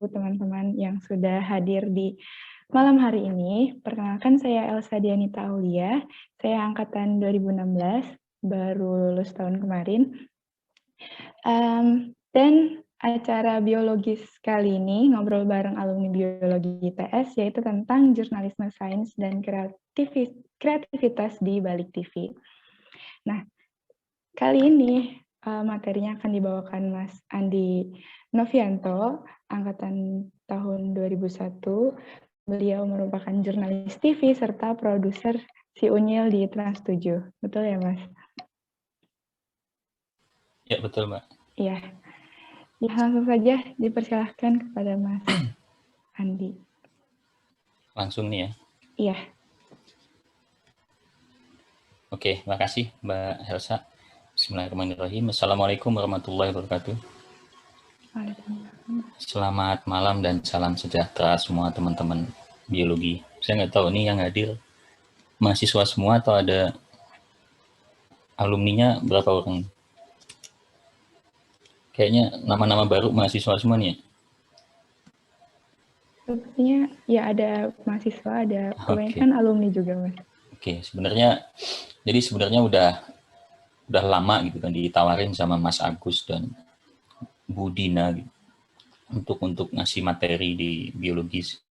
teman-teman yang sudah hadir di malam hari ini. Perkenalkan, saya Elsa Dianita Aulia, saya angkatan 2016, baru lulus tahun kemarin. Dan acara biologis kali ini ngobrol bareng alumni biologi ITS, yaitu tentang jurnalisme sains dan kreativitas di balik TV. Nah, kali ini materinya akan dibawakan Mas Andi Novianto, angkatan tahun 2001. Beliau merupakan jurnalis TV serta produser Si Unyil di Trans 7. Betul ya, Mas? Ya, betul, Mbak. Iya. Ya, langsung saja dipersilahkan kepada Mas Andi. Langsung nih ya? Iya. Oke, makasih Mbak Elsa. Bismillahirrahmanirrahim. Assalamualaikum warahmatullahi wabarakatuh. Selamat malam dan salam sejahtera semua teman-teman biologi. Saya nggak tahu nih yang hadir mahasiswa semua atau ada alumninya berapa orang? Kayaknya nama-nama baru mahasiswa semua nih ya? Sepertinya ya ada mahasiswa, ada kebanyakan alumni juga, Mas. Oke, sebenarnya udah lama gitu kan ditawarin sama Mas Agus dan Bu Dina gitu, untuk ngasih materi di biologis.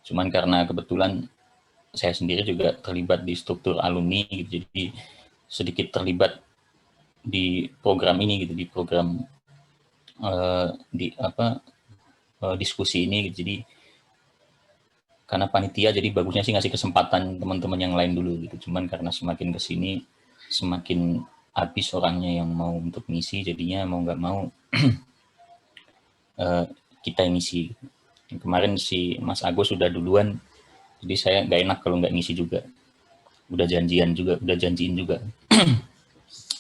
Cuman karena kebetulan saya sendiri juga terlibat di struktur alumni gitu, jadi sedikit terlibat di program ini gitu, di program diskusi ini gitu. Jadi karena panitia, jadi bagusnya sih ngasih kesempatan teman-teman yang lain dulu gitu. Cuman karena semakin kesini semakin habis orangnya yang mau untuk ngisi, jadinya mau nggak mau kita ngisi. Kemarin si Mas Agus sudah duluan, jadi saya nggak enak kalau nggak ngisi juga. Udah janjiin juga.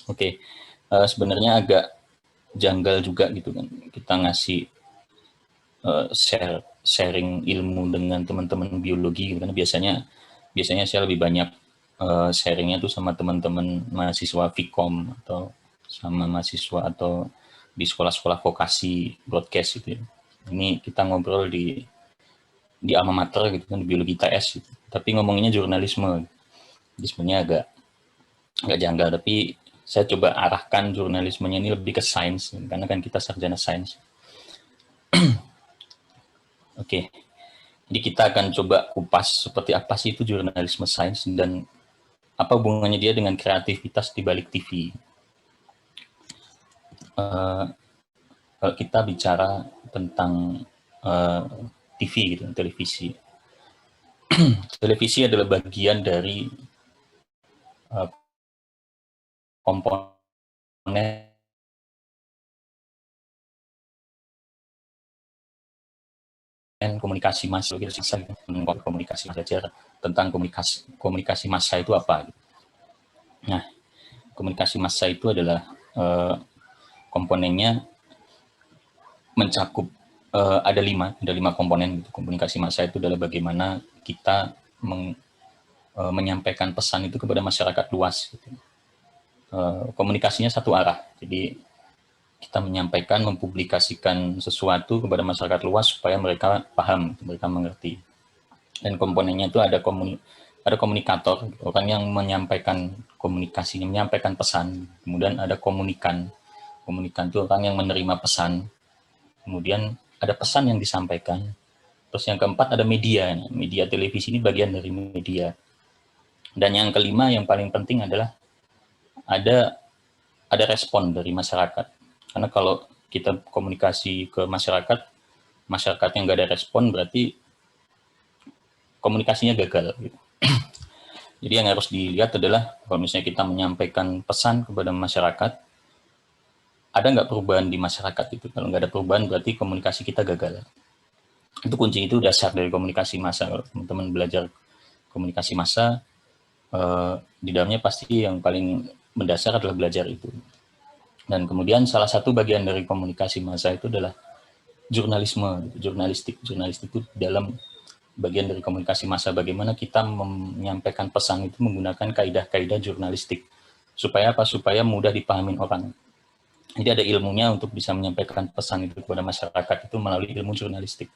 Oke. Sebenarnya agak janggal juga gitu kan, kita ngasih sharing ilmu dengan teman-teman biologi gitu kan. Biasanya saya lebih banyak sharingnya tuh sama teman-teman mahasiswa Vkom atau sama mahasiswa atau di sekolah-sekolah vokasi broadcast gitu ya. Ini kita ngobrol di alma mater gitu kan, di biologi ITS gitu. Tapi ngomonginnya jurnalisme. Jadi sebenarnya agak janggal, tapi saya coba arahkan jurnalismenya ini lebih ke sains, karena kan kita sarjana sains. Oke, jadi kita akan coba kupas seperti apa sih itu jurnalisme sains dan apa hubungannya dia dengan kreativitas di balik TV. Kalau kita bicara tentang TV gitu, televisi. Televisi adalah bagian dari komponen komunikasi massa, komunikasi belajar tentang komunikasi massa itu apa. Nah, komunikasi massa itu adalah komponennya mencakup ada lima komponen gitu. Komunikasi massa itu adalah bagaimana kita menyampaikan pesan itu kepada masyarakat luas gitu. Komunikasinya satu arah, jadi kita menyampaikan, mempublikasikan sesuatu kepada masyarakat luas supaya mereka paham, mereka mengerti. Dan komponennya itu ada komunikator, orang yang menyampaikan komunikasinya, menyampaikan pesan. Kemudian ada komunikan itu orang yang menerima pesan. Kemudian ada pesan yang disampaikan. Terus yang keempat ada media. Media televisi ini bagian dari media. Dan yang kelima yang paling penting adalah ada respon dari masyarakat. Karena kalau kita komunikasi ke masyarakat yang nggak ada respon, berarti komunikasinya gagal. Gitu. Jadi yang harus dilihat adalah kalau misalnya kita menyampaikan pesan kepada masyarakat, ada nggak perubahan di masyarakat itu? Kalau nggak ada perubahan, berarti komunikasi kita gagal. Itu kunci, itu dasar dari komunikasi massa. Kalau teman-teman belajar komunikasi massa, di dalamnya pasti yang paling mendasar adalah belajar itu. Dan kemudian salah satu bagian dari komunikasi massa itu adalah jurnalisme, jurnalistik. Jurnalistik itu dalam bagian dari komunikasi massa, bagaimana kita menyampaikan pesan itu menggunakan kaidah-kaidah jurnalistik. Supaya apa? Supaya mudah dipahami orang. Jadi ada ilmunya untuk bisa menyampaikan pesan itu kepada masyarakat itu melalui ilmu jurnalistik.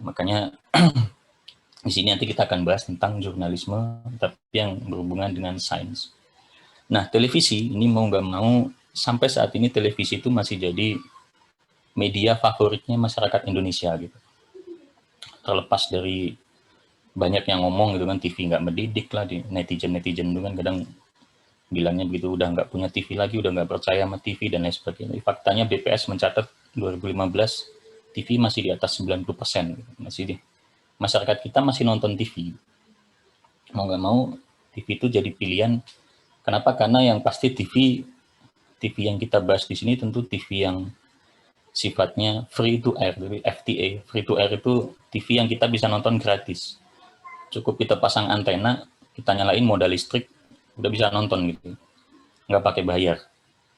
Makanya di sini nanti kita akan bahas tentang jurnalisme, tapi yang berhubungan dengan sains. Nah, televisi ini mau nggak mau, sampai saat ini televisi itu masih jadi media favoritnya masyarakat Indonesia gitu. Terlepas dari banyak yang ngomong gitu kan, TV nggak mendidik lah, di netizen itu kan kadang bilangnya begitu, udah nggak punya TV lagi, udah nggak percaya sama TV dan lain sebagainya. Faktanya BPS mencatat 2015 TV masih di atas 90%, masih di masyarakat kita masih nonton TV. Mau nggak mau TV itu jadi pilihan. Kenapa? Karena yang pasti TV yang kita bahas di sini tentu TV yang sifatnya free to air, jadi FTA. Free to air itu TV yang kita bisa nonton gratis. Cukup kita pasang antena, kita nyalain modal listrik, udah bisa nonton gitu. Nggak pakai bayar.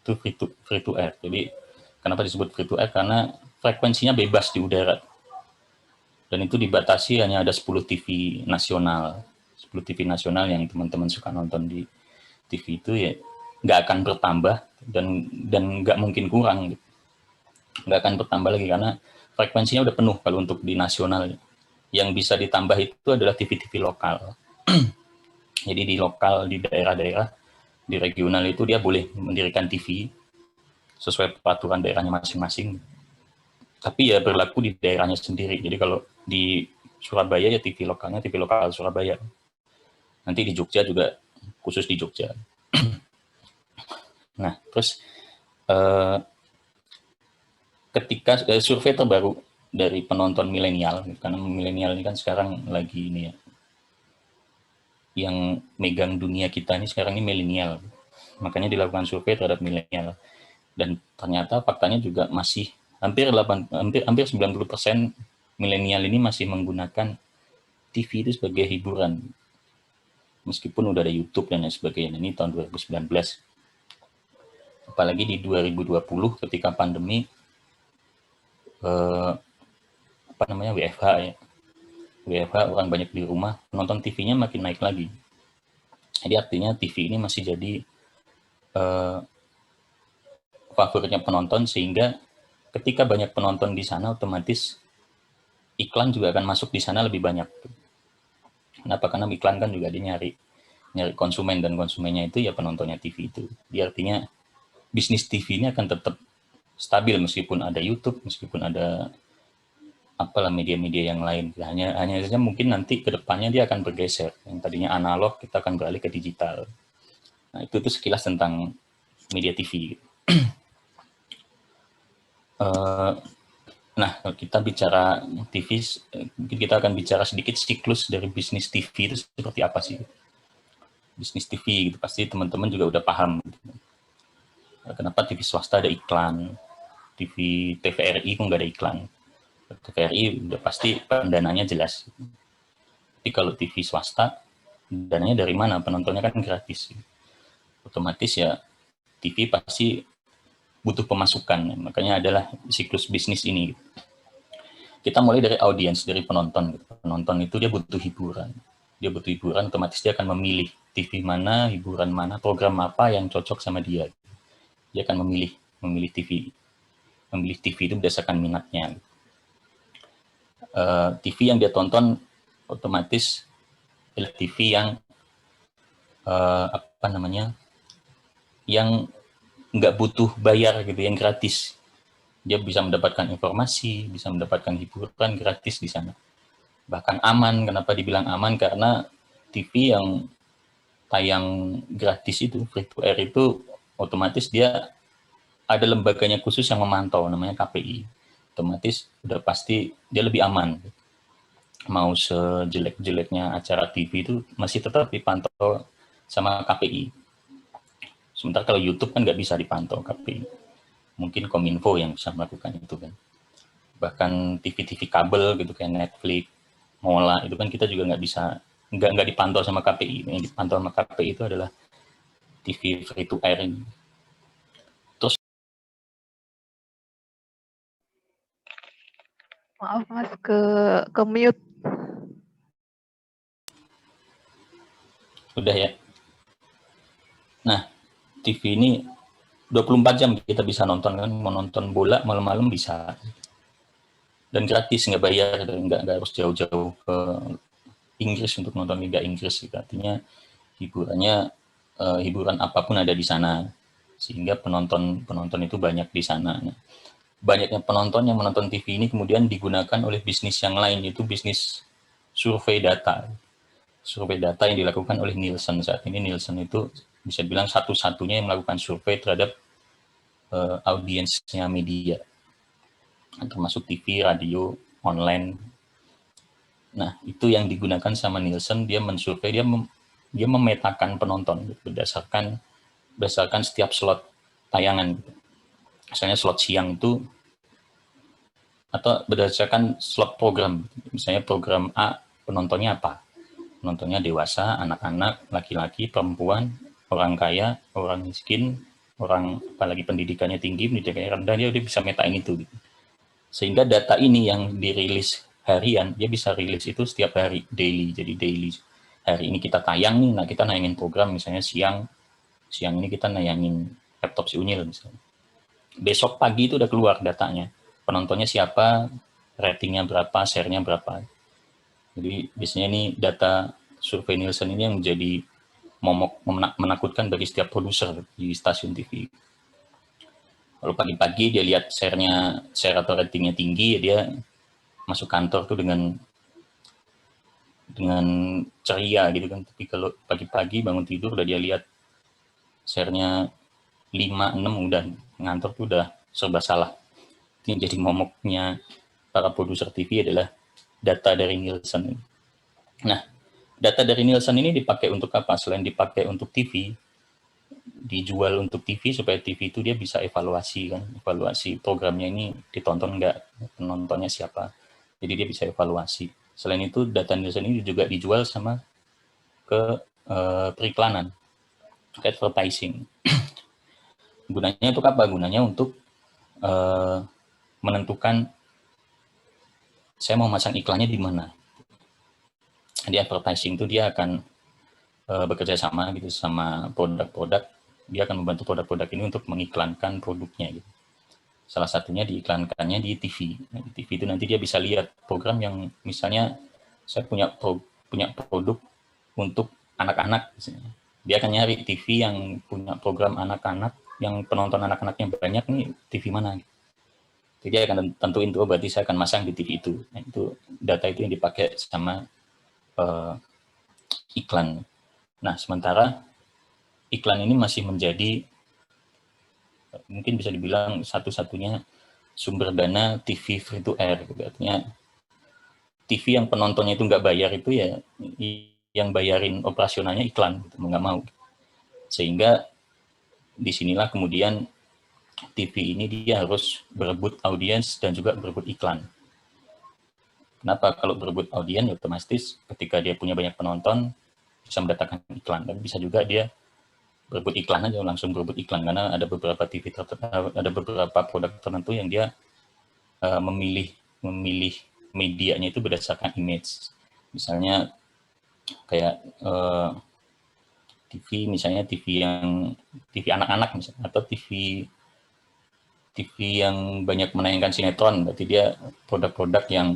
Itu free to air. Jadi kenapa disebut free to air? Karena frekuensinya bebas di udara. Dan itu dibatasi hanya ada 10 TV nasional. 10 TV nasional yang teman-teman suka nonton di TV itu ya nggak akan bertambah dan nggak mungkin kurang. Nggak akan bertambah lagi karena frekuensinya udah penuh kalau untuk di nasional. Yang bisa ditambah itu adalah TV-TV lokal. Jadi di lokal, di daerah-daerah, di regional itu dia boleh mendirikan TV sesuai peraturan daerahnya masing-masing. Tapi ya berlaku di daerahnya sendiri. Jadi kalau di Surabaya ya TV lokalnya TV lokal Surabaya. Nanti di Jogja juga khusus di Jogja. Nah, terus ketika survei terbaru dari penonton milenial, karena milenial ini kan sekarang lagi ini ya, yang megang dunia kita ini sekarang ini milenial. Makanya dilakukan survei terhadap milenial. Dan ternyata faktanya juga masih hampir 90% milenial ini masih menggunakan TV itu sebagai hiburan. Meskipun udah ada YouTube dan lain sebagainya. Ini tahun 2019. Apalagi di 2020 ketika pandemi WFH ya. WFH orang banyak di rumah, nonton TV-nya makin naik lagi. Jadi artinya TV ini masih jadi favoritnya penonton, sehingga ketika banyak penonton di sana otomatis iklan juga akan masuk di sana lebih banyak. Kenapa? Karena iklan kan juga dia nyari konsumen, dan konsumennya itu ya penontonnya TV itu. Jadi artinya bisnis TV ini akan tetap stabil meskipun ada YouTube, meskipun ada apalah media-media yang lain. Hanya saja mungkin nanti ke depannya dia akan bergeser. Yang tadinya analog kita akan beralih ke digital. Nah, itu sekilas tentang media TV. Nah, kalau kita bicara TV, mungkin kita akan bicara sedikit siklus dari bisnis TV itu seperti apa sih? Bisnis TV gitu, pasti teman-teman juga udah paham. Kenapa TV swasta ada iklan, TVRI pun nggak ada iklan. TVRI udah pasti pendananya jelas. Tapi kalau TV swasta, dananya dari mana? Penontonnya kan gratis. Otomatis ya TV pasti butuh pemasukan. Makanya adalah siklus bisnis ini. Kita mulai dari audiens, dari penonton. Penonton itu dia butuh hiburan. Dia butuh hiburan, otomatis dia akan memilih TV mana, hiburan mana, program apa yang cocok sama dia. Dia akan memilih TV. Memilih TV itu berdasarkan minatnya. TV yang dia tonton otomatis adalah TV yang yang nggak butuh bayar gitu, yang gratis. Dia bisa mendapatkan informasi, bisa mendapatkan hiburan gratis di sana. Bahkan aman. Kenapa dibilang aman? Karena TV yang tayang gratis itu, free to air itu, otomatis dia ada lembaganya khusus yang memantau, namanya KPI. Otomatis udah pasti dia lebih aman. Mau sejelek-jeleknya acara TV itu masih tetap dipantau sama KPI. Sementara kalau YouTube kan nggak bisa dipantau KPI. Mungkin Kominfo yang bisa melakukan itu kan. Bahkan TV-TV kabel gitu kayak Netflix, Mola, itu kan kita juga nggak dipantau sama KPI. Yang dipantau sama KPI itu adalah TV free to air ini. Terus maaf Mas, ke mute. udah ya. Nah, TV ini 24 jam kita bisa nonton kan, mau nonton bola malam-malam bisa. Dan gratis, nggak bayar, nggak harus jauh-jauh ke Inggris untuk nonton Liga Inggris. Artinya hiburannya hiburan apapun ada di sana, sehingga penonton itu banyak di sana. Nah, banyaknya penonton yang menonton TV ini kemudian digunakan oleh bisnis yang lain, yaitu bisnis survei data. Survei data yang dilakukan oleh Nielsen saat ini. Nielsen itu bisa dibilang satu-satunya yang melakukan survei terhadap audiensnya media, termasuk TV, radio, online. Nah, itu yang digunakan sama Nielsen, dia mensurvei, dia memetakan penonton berdasarkan setiap slot tayangan. Misalnya slot siang itu, atau berdasarkan slot program. Misalnya program A, penontonnya apa? Penontonnya dewasa, anak-anak, laki-laki, perempuan, orang kaya, orang miskin, orang apalagi pendidikannya tinggi, pendidikannya rendah, dia bisa metain itu. Sehingga data ini yang dirilis harian, dia bisa rilis itu setiap hari, daily. Jadi daily, hari ini kita tayang nih, nah kita nayangin program, misalnya siang ini kita nayangin Laptop Si Unyil misalnya. Besok pagi itu udah keluar datanya, penontonnya siapa, ratingnya berapa, share-nya berapa. Jadi biasanya ini data survei Nielsen ini yang menjadi momok menakutkan bagi setiap produser di stasiun TV. Kalau pagi-pagi dia lihat share atau ratingnya tinggi, ya dia masuk kantor tuh dengan ceria gitu kan. Tapi kalau pagi-pagi bangun tidur udah dia lihat share-nya 5, 6, udah ngantor tuh udah serba salah. Ini jadi momoknya para produser TV adalah data dari Nielsen. Nah, data dari Nielsen ini dipakai untuk apa? Selain dipakai untuk TV, dijual untuk TV supaya TV itu dia bisa evaluasi kan, evaluasi programnya ini ditonton nggak, penontonnya siapa. Jadi dia bisa evaluasi. Selain itu data Nielsen ini juga dijual sama ke periklanan, ke advertising. Gunanya untuk apa? Gunanya untuk menentukan saya mau masang iklannya di mana. Di advertising itu dia akan bekerja sama gitu sama produk-produk. Dia akan membantu produk-produk ini untuk mengiklankan produknya gitu. Salah satunya diiklankannya di TV. Nah, di TV itu nanti dia bisa lihat program yang misalnya saya punya produk untuk anak-anak. Dia akan nyari TV yang punya program anak-anak, yang penonton anak-anaknya banyak nih, TV mana. Jadi dia akan tentuin tuh, berarti saya akan masang di TV itu. Nah, itu data itu yang dipakai sama iklan. Nah, sementara iklan ini masih menjadi mungkin bisa dibilang satu-satunya sumber dana TV free to air. Artinya TV yang penontonnya itu nggak bayar itu ya yang bayarin operasionalnya iklan, gitu, mau nggak mau. Sehingga disinilah kemudian TV ini dia harus berebut audiens dan juga berebut iklan. Kenapa? Kalau berebut audiens otomatis ketika dia punya banyak penonton bisa mendatangkan iklan, tapi bisa juga dia berebut iklan aja, langsung berebut iklan, karena ada beberapa TV ada beberapa produk tertentu yang dia memilih medianya itu berdasarkan image. Misalnya kayak TV, misalnya TV anak-anak misalnya, atau TV yang banyak menayangkan sinetron, berarti dia produk-produk yang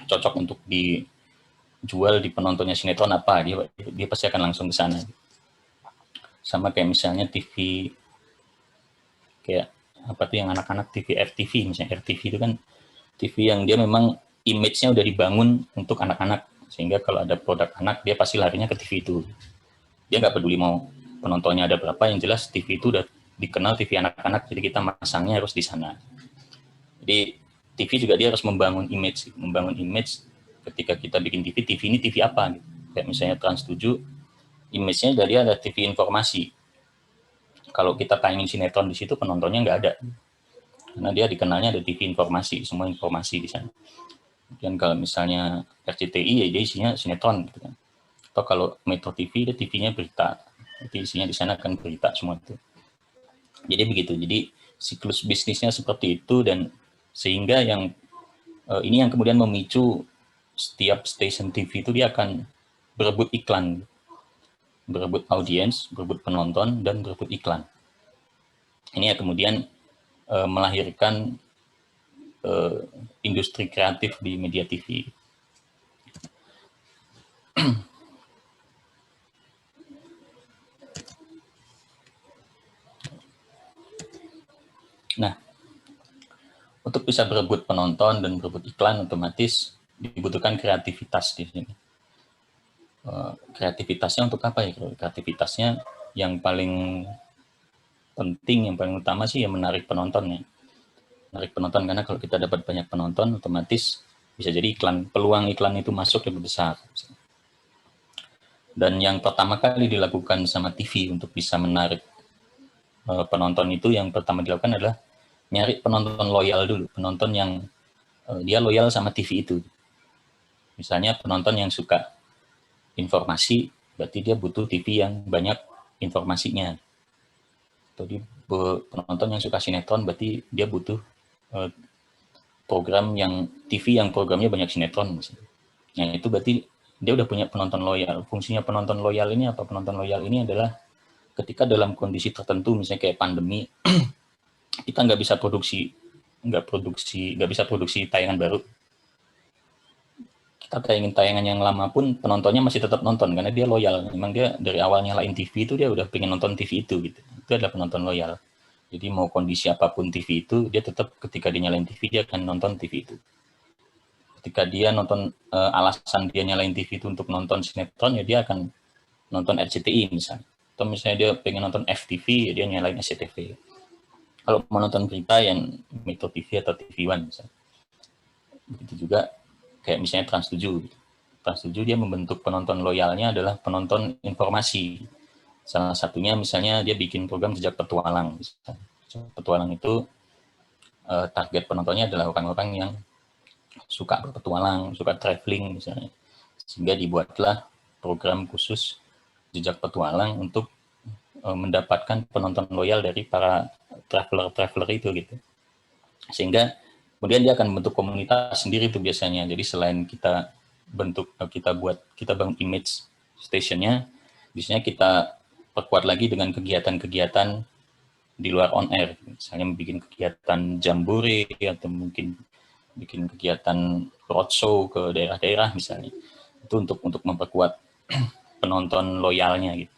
cocok untuk dijual di penontonnya sinetron apa, dia pasti akan langsung ke sana. Sama kayak misalnya TV kayak apa tuh yang anak-anak, TV RTV, misalnya RTV itu kan TV yang dia memang image-nya udah dibangun untuk anak-anak, sehingga kalau ada produk anak dia pasti larinya ke TV itu. Dia nggak peduli mau penontonnya ada berapa, yang jelas TV itu udah dikenal TV anak-anak, jadi kita masangnya harus di sana. Jadi TV juga dia harus membangun image ketika kita bikin TV ini TV apa gitu. Kayak misalnya Trans 7, image-nya dari ada TV informasi. Kalau kita tayangin sinetron di situ penontonnya nggak ada, karena dia dikenalnya ada TV informasi, semua informasi di sana. Dan kalau misalnya RCTI ya dia isinya sinetron gitu kan. Atau kalau Metro TV dia TV-nya berita, jadi isinya di sana kan berita semua itu. Jadi begitu. Jadi siklus bisnisnya seperti itu, dan sehingga yang ini yang kemudian memicu setiap stasiun TV itu dia akan berebut iklan, berebut audiens, berebut penonton, dan berebut iklan. Ini ya kemudian melahirkan industri kreatif di media TV. Nah, untuk bisa berebut penonton dan berebut iklan, otomatis dibutuhkan kreativitas di sini. Kreativitasnya untuk apa ya? Kreativitasnya yang paling penting, yang paling utama sih ya menarik penontonnya. Menarik penonton, karena kalau kita dapat banyak penonton, otomatis bisa jadi peluang iklan itu masuk lebih besar. Dan yang pertama kali dilakukan sama TV untuk bisa menarik penonton itu, yang pertama dilakukan adalah nyari penonton loyal dulu, penonton yang dia loyal sama TV itu. Misalnya penonton yang suka informasi, berarti dia butuh TV yang banyak informasinya. Jadi penonton yang suka sinetron, berarti dia butuh program yang TV yang programnya banyak sinetron. Nah, itu berarti dia udah punya penonton loyal. Fungsinya penonton loyal ini apa? Penonton loyal ini adalah ketika dalam kondisi tertentu, misalnya kayak pandemi, kita nggak bisa produksi tayangan baru. Kita tayangin tayangan yang lama pun penontonnya masih tetap nonton karena dia loyal. Memang dia dari awal nyalain TV itu dia udah pengen nonton TV itu gitu. Itu adalah penonton loyal. Jadi mau kondisi apapun TV itu, dia tetap ketika dia nyalain TV dia akan nonton TV itu. Ketika dia nonton alasan dia nyalain TV itu untuk nonton sinetron, ya dia akan nonton RCTI misalnya. Atau misalnya dia pengen nonton FTV, ya dia nyalain SCTV. Kalau mau nonton berita yang Metro TV atau TV One misalnya. Begitu juga kayak misalnya Trans 7. Trans 7 dia membentuk penonton loyalnya adalah penonton informasi. Salah satunya misalnya dia bikin program Jejak Petualang. Jejak Petualang itu target penontonnya adalah orang-orang yang suka berpetualang, suka traveling misalnya. Sehingga dibuatlah program khusus Jejak Petualang untuk mendapatkan penonton loyal dari para traveler itu gitu. Sehingga kemudian dia akan bentuk komunitas sendiri itu biasanya. Jadi selain kita bangun image stationnya, biasanya kita perkuat lagi dengan kegiatan-kegiatan di luar on air. Misalnya bikin kegiatan jambore atau mungkin bikin kegiatan roadshow ke daerah-daerah misalnya. Itu untuk memperkuat penonton loyalnya gitu.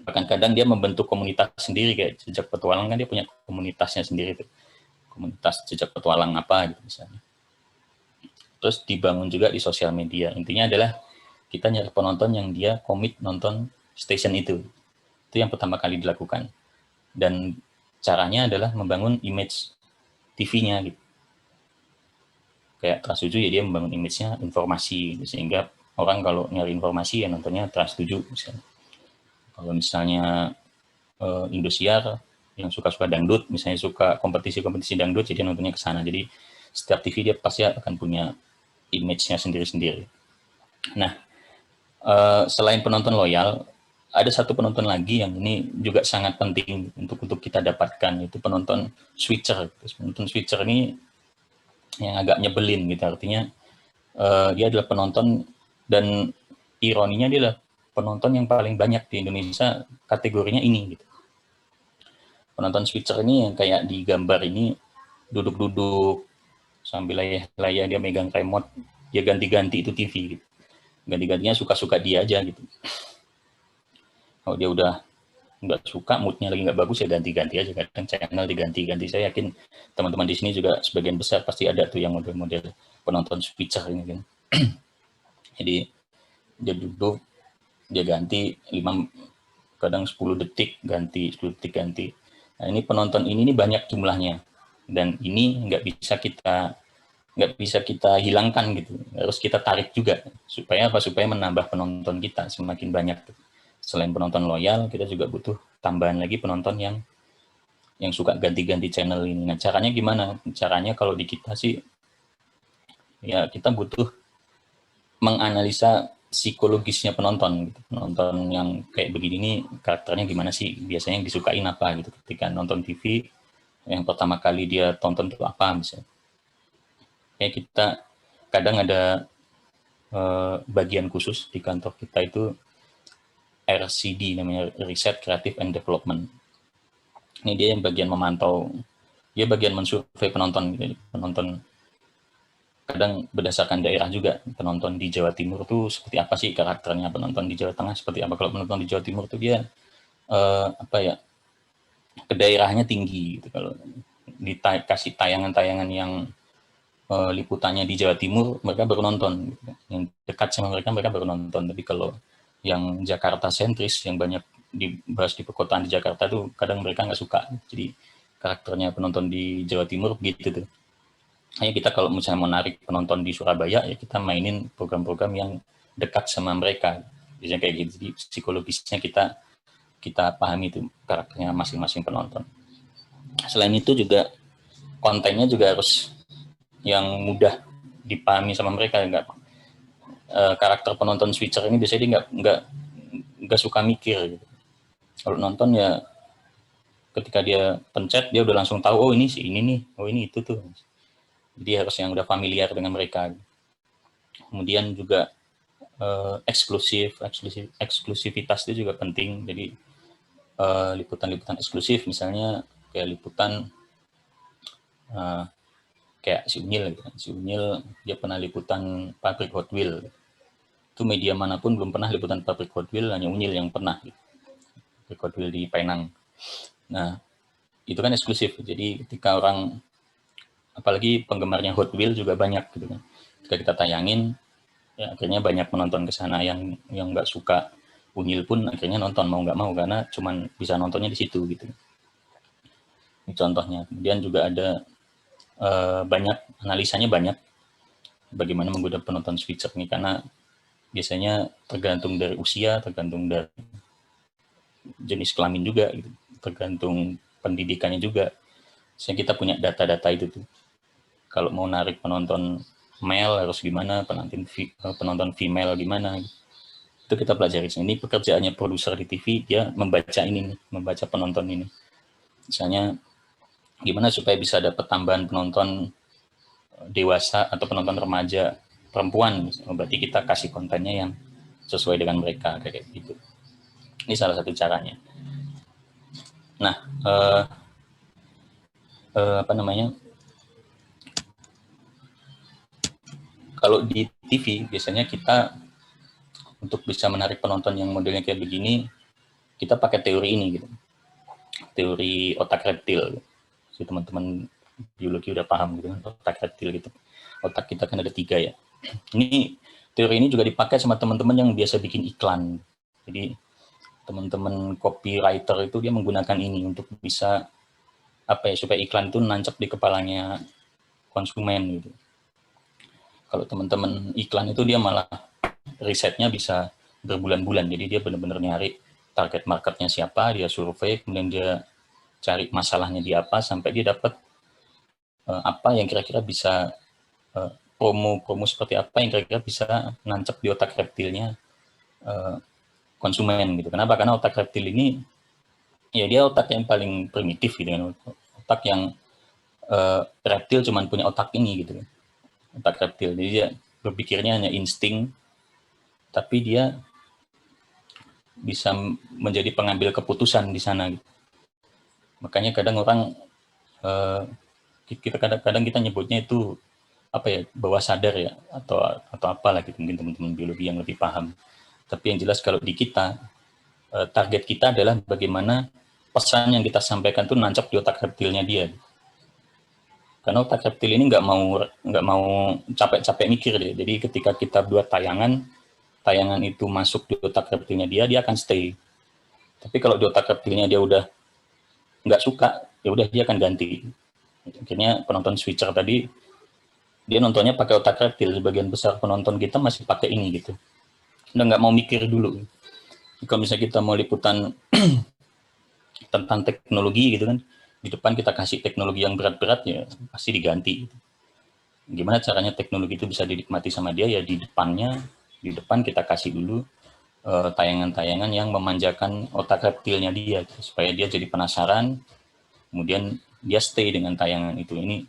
Bahkan kadang dia membentuk komunitas sendiri, kayak Jejak Petualang kan dia punya komunitasnya sendiri tuh. Komunitas Jejak Petualang apa gitu misalnya. Terus dibangun juga di sosial media. Intinya adalah kita nyari penonton yang dia komit nonton station itu. Itu yang pertama kali dilakukan. Dan caranya adalah membangun image TV-nya gitu. Kayak Trans 7 ya dia membangun image-nya informasi, sehingga orang kalau nyari informasi ya nontonnya Trans 7 misalnya. Kalau misalnya Indosiar yang suka dangdut, misalnya suka kompetisi dangdut, jadi nontonnya ke sana. Jadi setiap TV dia pasti akan punya image-nya sendiri-sendiri. Nah, selain penonton loyal, ada satu penonton lagi yang ini juga sangat penting untuk kita dapatkan, yaitu penonton switcher. Penonton switcher ini yang agak nyebelin gitu, artinya dia adalah penonton, dan ironinya dia adalah penonton yang paling banyak di Indonesia kategorinya ini gitu. Penonton switcher ini yang kayak di gambar ini duduk-duduk sambil layah-layah dia megang remote, dia ganti-ganti itu TV gitu. Ganti-gantinya suka-suka dia aja gitu. Kalau dia udah nggak suka, moodnya lagi nggak bagus ya ganti-ganti aja, kadang channel diganti-ganti. Saya yakin teman-teman di sini juga sebagian besar pasti ada tuh yang model-model penonton switcher ini kan. Jadi dia duduk, dia ganti 5 kadang 10 detik ganti, 10 detik ganti. Nah, ini penonton ini banyak jumlahnya, dan ini nggak bisa kita hilangkan gitu, harus kita tarik juga supaya menambah penonton kita semakin banyak. Selain penonton loyal, kita juga butuh tambahan lagi penonton yang suka ganti-ganti channel ini. Nah, caranya gimana? Caranya kalau di kita sih ya kita butuh menganalisa psikologisnya penonton gitu. Penonton yang kayak begini nih karakternya gimana sih, biasanya yang disukain apa gitu ketika nonton TV, yang pertama kali dia tonton itu apa misalnya. Kayak kita kadang ada bagian khusus di kantor kita itu RCD namanya, Research Creative and Development. Ini dia yang bagian memantau, dia bagian mensurvei penonton. Gitu. Penonton kadang berdasarkan daerah juga, penonton di Jawa Timur tuh seperti apa sih karakternya, penonton di Jawa Tengah seperti apa. Kalau penonton di Jawa Timur tuh dia apa ya, ke daerahnya tinggi gitu. Kalau dikasih tayangan-tayangan yang liputannya di Jawa Timur, mereka baru nonton. Gitu. Yang dekat sama mereka, mereka baru nonton. Tapi kalau yang Jakarta sentris, yang banyak dibahas di perkotaan di Jakarta tuh, kadang mereka nggak suka. Jadi karakternya penonton di Jawa Timur begitu tuh. Hanya kita kalau misalnya mau narik penonton di Surabaya, ya kita mainin program-program yang dekat sama mereka. Biasanya kayak gitu. Jadi psikologisnya kita pahami itu karakternya masing-masing penonton. Selain itu juga kontennya juga harus yang mudah dipahami sama mereka. Karakter penonton switcher ini biasanya dia nggak suka mikir gitu. Kalau nonton ya ketika dia pencet dia udah langsung tahu, oh ini sih ini nih, oh ini itu tuh. Jadi harus yang udah familiar dengan mereka. Kemudian juga eksklusivitas itu juga penting. Jadi liputan-liputan eksklusif, misalnya kayak liputan kayak si Unyil gitu. Si Unyil dia pernah liputan pabrik Hot Wheels. Itu media manapun belum pernah liputan pabrik Hot Wheels, hanya Unyil yang pernah gitu. Pabrik Hot Wheels di Penang. Nah, itu kan eksklusif. Jadi ketika orang, apalagi penggemarnya Hot Wheels juga banyak gitu kan. Ketika kita tayangin, ya akhirnya banyak penonton ke sana yang nggak suka Unyil pun akhirnya nonton mau nggak mau karena cuman bisa nontonnya di situ gitu. Ini contohnya. Kemudian juga ada banyak analisanya, banyak bagaimana menggoda penonton switcher ini, karena biasanya tergantung dari usia, tergantung dari jenis kelamin juga gitu, tergantung pendidikannya juga. Saya kita punya data-data itu tuh. Kalau mau narik penonton male harus gimana, penonton female gimana, itu kita pelajari. Ini pekerjaannya produser di TV, dia membaca ini nih, membaca penonton ini. Misalnya gimana supaya bisa dapat tambahan penonton dewasa atau penonton remaja perempuan, berarti kita kasih kontennya yang sesuai dengan mereka kayak gitu. Ini salah satu caranya. Nah, apa namanya? Kalau di TV biasanya kita untuk bisa menarik penonton yang modelnya kayak begini, kita pakai teori ini gitu. Teori otak reptil. Si teman-teman biologi udah paham gitu kan, otak reptil gitu. Otak kita kan ada 3 ya. Ini teori ini juga dipakai sama teman-teman yang biasa bikin iklan. Jadi teman-teman copywriter itu dia menggunakan ini untuk bisa apa ya, supaya iklan itu nancap di kepalanya konsumen gitu. Kalau teman-teman iklan itu dia malah risetnya bisa berbulan-bulan. Jadi dia benar-benar nyari target marketnya siapa, dia survei, kemudian dia cari masalahnya di apa sampai dia dapat apa yang kira-kira bisa promo seperti apa yang kira-kira bisa nancap di otak reptilnya konsumen gitu. Kenapa? Karena otak reptil ini ya dia otak yang paling primitif gitu kan. Otak yang reptil cuman punya otak ini gitu kan. Otak reptil. Jadi dia berpikirnya hanya insting, tapi dia bisa menjadi pengambil keputusan di sana gitu. Makanya kadang orang kita kadang-kadang kita nyebutnya itu apa ya, bawah sadar ya, atau apalah gitu, mungkin teman-teman biologi yang lebih paham. Tapi yang jelas kalau di kita target kita adalah bagaimana pesan yang kita sampaikan itu nancap di otak reptilnya dia. Karena otak reptil ini nggak mau capek-capek mikir deh. Jadi ketika kita buat tayangan itu masuk di otak reptilnya dia akan stay. Tapi kalau di otak reptilnya dia udah nggak suka, ya udah dia akan ganti. Akhirnya penonton switcher tadi dia nontonnya pakai otak reptil. Sebagian besar penonton kita masih pakai ini gitu. Udah nggak mau mikir dulu. Kalau misalnya kita mau liputan tentang teknologi gitu kan, di depan kita kasih teknologi yang berat-berat ya pasti diganti. Gimana caranya teknologi itu bisa dinikmati sama dia, ya di depan kita kasih dulu tayangan-tayangan yang memanjakan otak reptilnya dia gitu, supaya dia jadi penasaran, kemudian dia stay dengan tayangan itu. Ini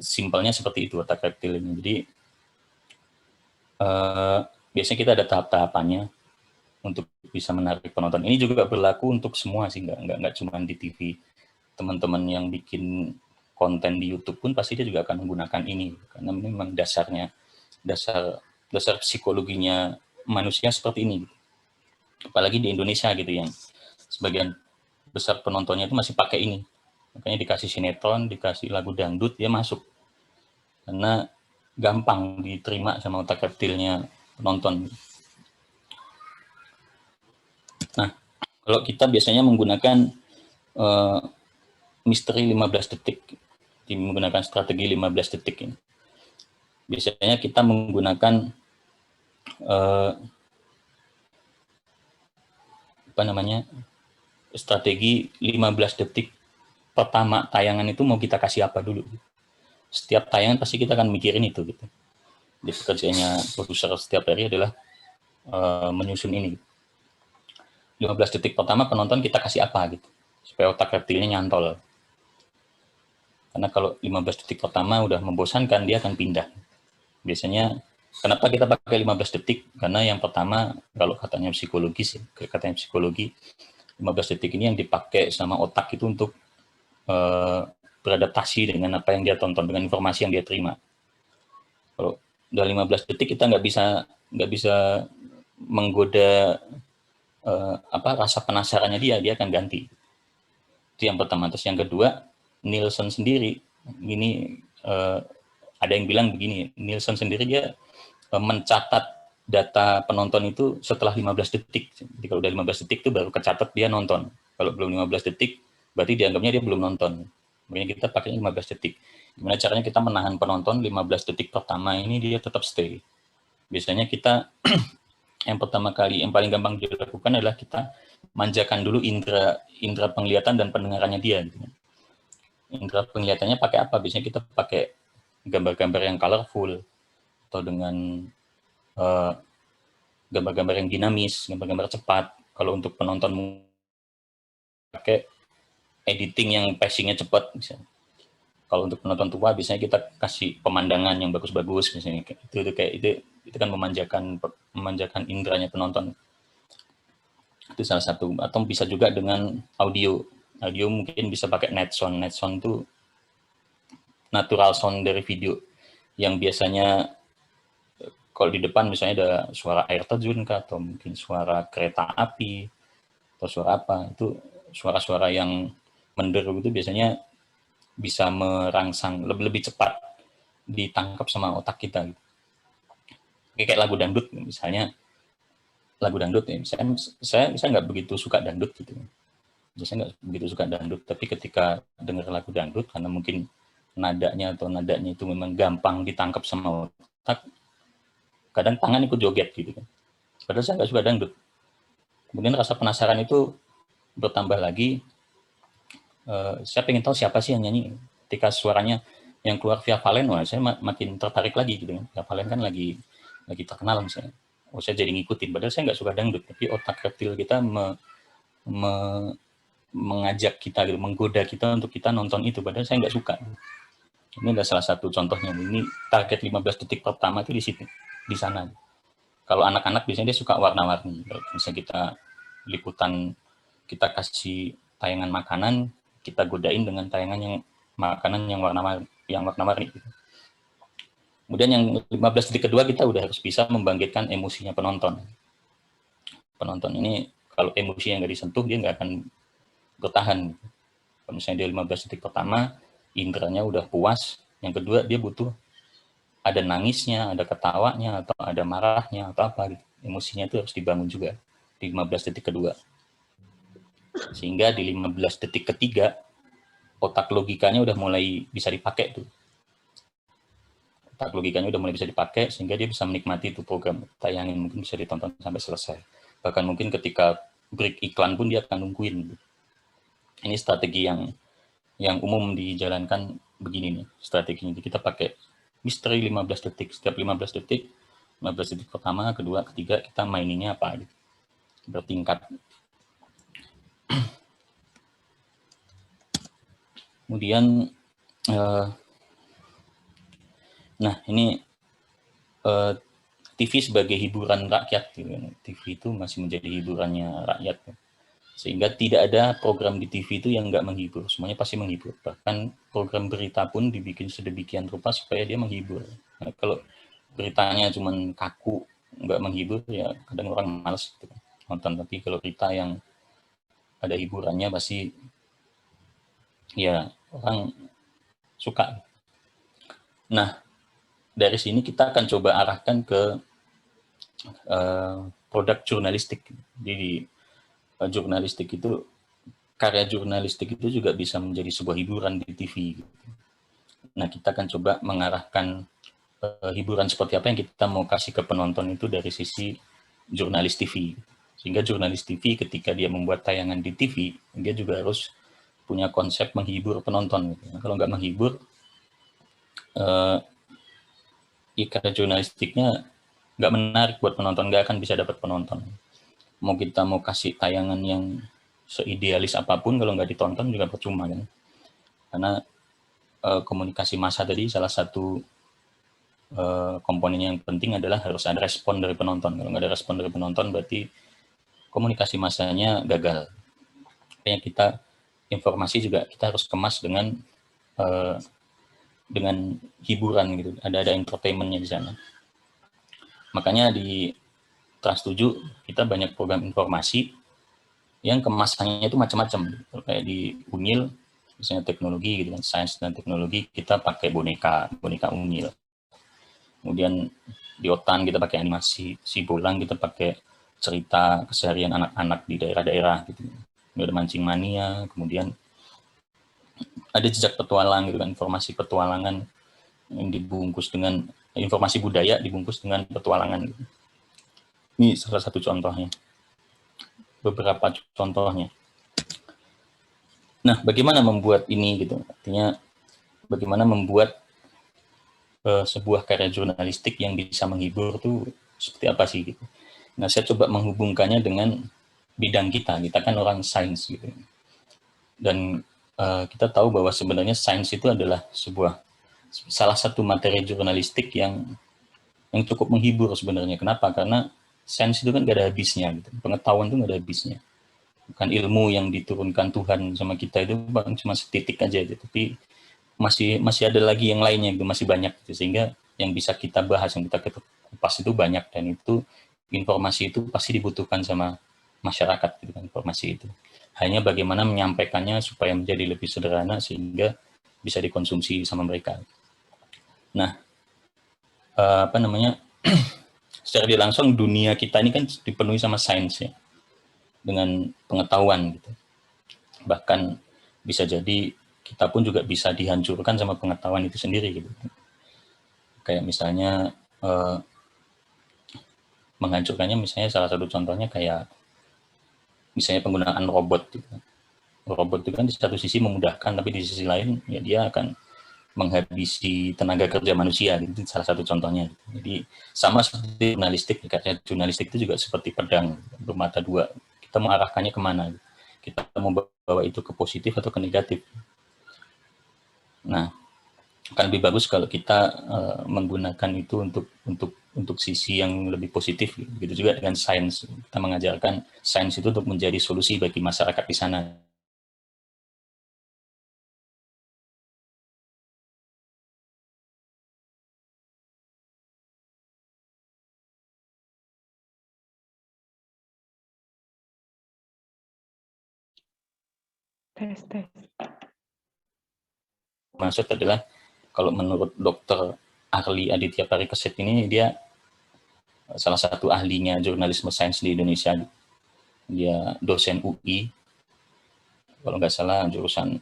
simpelnya seperti itu otak reptil ini. Jadi biasanya kita ada tahap-tahapannya. untuk bisa menarik penonton. Ini juga berlaku untuk semua sih, nggak cuma di TV. Teman-teman yang bikin konten di YouTube pun pasti dia juga akan menggunakan ini, karena memang dasar psikologinya manusia seperti ini. Apalagi di Indonesia gitu, yang sebagian besar penontonnya itu masih pakai ini. Makanya dikasih sinetron, dikasih lagu dangdut, dia masuk. Karena gampang diterima sama otak reptilnya penonton. Nah, kalau kita biasanya menggunakan misteri 15 detik, menggunakan strategi 15 detik ini. Biasanya kita menggunakan strategi 15 detik pertama tayangan itu mau kita kasih apa dulu. Setiap tayangan pasti kita akan mikirin itu gitu. Jadi pekerjaannya produser setiap hari adalah menyusun ini. 15 detik pertama penonton kita kasih apa gitu, supaya otak reptilnya nyantol. Karena kalau 15 detik pertama udah membosankan, dia akan pindah. Biasanya kenapa kita pakai 15 detik? Karena yang pertama, kalau katanya psikologi 15 detik ini yang dipakai sama otak itu untuk beradaptasi dengan apa yang dia tonton, dengan informasi yang dia terima. Kalau udah 15 detik kita nggak bisa menggoda rasa penasarannya dia akan ganti. Itu yang pertama. Terus yang kedua, Nielsen sendiri, ada yang bilang begini, Nielsen sendiri dia mencatat data penonton itu setelah 15 detik. Jadi kalau udah 15 detik itu baru kecatat dia nonton. Kalau belum 15 detik, berarti dianggapnya dia belum nonton. Makanya kita pakai 15 detik. Gimana caranya kita menahan penonton 15 detik pertama ini dia tetap stay. Biasanya kita yang pertama kali, yang paling gampang dilakukan adalah kita manjakan dulu indera penglihatan dan pendengarannya dia. Indera penglihatannya pakai apa? Biasanya kita pakai gambar-gambar yang colorful, atau dengan gambar-gambar yang dinamis, gambar-gambar cepat. Kalau untuk penonton pakai editing yang pacing-nya cepat, misalnya. Kalau untuk penonton tua biasanya kita kasih pemandangan yang bagus-bagus, misalnya itu kan memanjakan inderanya penonton. Itu salah satu. Atau bisa juga dengan audio mungkin bisa pakai net sound itu natural sound dari video, yang biasanya kalau di depan misalnya ada suara air terjun atau mungkin suara kereta api atau suara apa, itu suara-suara yang menderu itu biasanya bisa merangsang lebih cepat ditangkap sama otak kita. Kayak lagu dangdut misalnya, saya nggak begitu suka dangdut gitu. Biasanya nggak begitu suka dangdut, tapi ketika dengar lagu dangdut karena mungkin nadanya itu memang gampang ditangkap sama otak, kadang tangan ikut joget gitu kan. Padahal saya nggak suka dangdut. Kemudian rasa penasaran itu bertambah lagi. Saya pengen tahu siapa sih yang nyanyi. Ketika suaranya yang keluar Via Valen, wah saya makin tertarik lagi gitu kan. Via Valen kan lagi terkenal misalnya. Oh, saya jadi ngikutin. Padahal saya nggak suka dangdut, tapi otak reptil kita mengajak kita, gitu, menggoda kita untuk kita nonton itu. Padahal saya nggak suka. Ini adalah salah satu contohnya. Ini target 15 detik pertama itu di situ, di sana. Kalau anak-anak biasanya dia suka warna-warni. Misalnya kita liputan, kita kasih tayangan makanan, kita godain dengan tayangan yang makanan yang warna-warni. Kemudian yang 15 detik kedua kita udah harus bisa membangkitkan emosinya penonton. Penonton ini kalau emosi yang nggak disentuh dia nggak akan bertahan. Kalau misalnya dia 15 detik pertama inderanya udah puas, yang kedua dia butuh ada nangisnya, ada ketawanya, atau ada marahnya, atau apa gitu. Emosinya itu harus dibangun juga di 15 detik kedua. Sehingga di 15 detik ketiga, otak logikanya udah mulai bisa dipakai tuh. Otak logikanya udah mulai bisa dipakai, sehingga dia bisa menikmati itu program tayangan, mungkin bisa ditonton sampai selesai. Bahkan mungkin ketika break iklan pun dia akan nungguin. Ini strategi yang umum dijalankan begini nih, strateginya. Kita pakai misteri 15 detik. Setiap 15 detik pertama, kedua, ketiga, kita maininnya apa gitu. Bertingkat. Kemudian, nah ini TV sebagai hiburan rakyat, gitu. TV itu masih menjadi hiburannya rakyat, sehingga tidak ada program di TV itu yang nggak menghibur, semuanya pasti menghibur. Bahkan program berita pun dibikin sedemikian rupa supaya dia menghibur. Nah, kalau beritanya cuma kaku, nggak menghibur, ya kadang orang malas gitu nonton. Tapi kalau berita yang ada hiburannya pasti ya orang suka. Nah, dari sini kita akan coba arahkan ke produk jurnalistik. Jadi jurnalistik itu, karya jurnalistik itu juga bisa menjadi sebuah hiburan di TV. Nah, kita akan coba mengarahkan hiburan seperti apa yang kita mau kasih ke penonton itu dari sisi jurnalis TV. Sehingga jurnalis TV ketika dia membuat tayangan di TV, dia juga harus punya konsep menghibur penonton. Kalau nggak menghibur, karya jurnalistiknya nggak menarik buat penonton, nggak akan bisa dapat penonton. Mau kita mau kasih tayangan yang seidealis apapun, kalau nggak ditonton juga percuma kan. Karena komunikasi massa tadi salah satu komponen yang penting adalah harus ada respon dari penonton. Kalau nggak ada respon dari penonton berarti komunikasi massanya gagal. Makanya kita informasi juga kita harus kemas dengan hiburan gitu. Ada entertainment-nya di sana. Makanya di Trans 7 kita banyak program informasi yang kemasannya itu macam-macam. Kayak di Unyil misalnya teknologi gitu kan, sains dan teknologi, kita pakai boneka Unyil. Kemudian di Otan kita pakai animasi, Sibolang kita pakai cerita keseharian anak-anak di daerah-daerah gitu. Ada Mancing Mania, kemudian ada Jejak Petualang gitu kan, informasi petualangan yang dibungkus dengan informasi budaya dibungkus dengan petualangan gitu. Ini salah satu contohnya. Beberapa contohnya. Nah, bagaimana membuat ini gitu? Artinya bagaimana membuat sebuah karya jurnalistik yang bisa menghibur tuh seperti apa sih gitu. Nah, saya coba menghubungkannya dengan bidang kita. Kita kan orang sains gitu. Dan kita tahu bahwa sebenarnya sains itu adalah salah satu materi jurnalistik yang cukup menghibur sebenarnya. Kenapa? Karena sains itu kan gak ada habisnya gitu. Pengetahuan itu gak ada habisnya. Bukan ilmu yang diturunkan Tuhan sama kita itu cuma setitik aja gitu. Tapi masih ada lagi yang lainnya gitu, masih banyak gitu. Sehingga yang bisa kita bahas, yang kita kupas itu banyak, dan itu informasi itu pasti dibutuhkan sama masyarakat gitu kan, informasi itu. Hanya bagaimana menyampaikannya supaya menjadi lebih sederhana sehingga bisa dikonsumsi sama mereka. Nah, secara tidak langsung dunia kita ini kan dipenuhi sama sains ya, dengan pengetahuan gitu. Bahkan bisa jadi kita pun juga bisa dihancurkan sama pengetahuan itu sendiri gitu. Kayak misalnya menghancurkannya, misalnya salah satu contohnya kayak misalnya penggunaan robot gitu. Robot itu kan di satu sisi memudahkan, tapi di sisi lain ya dia akan menghabisi tenaga kerja manusia gitu. Salah satu contohnya. Jadi sama seperti jurnalistik, karya jurnalistik itu juga seperti pedang bermata dua. Kita mengarahkannya kemana? Kita mau bawa itu ke positif atau ke negatif. Nah, akan lebih bagus kalau kita menggunakan itu untuk sisi yang lebih positif. Gitu juga dengan sains. Kita mengajarkan sains itu untuk menjadi solusi bagi masyarakat di sana. Tes. Maksud adalah kalau menurut Dr. Arli Aditya Parikesit ini, dia salah satu ahlinya jurnalisme sains di Indonesia. Dia dosen UI, kalau nggak salah jurusan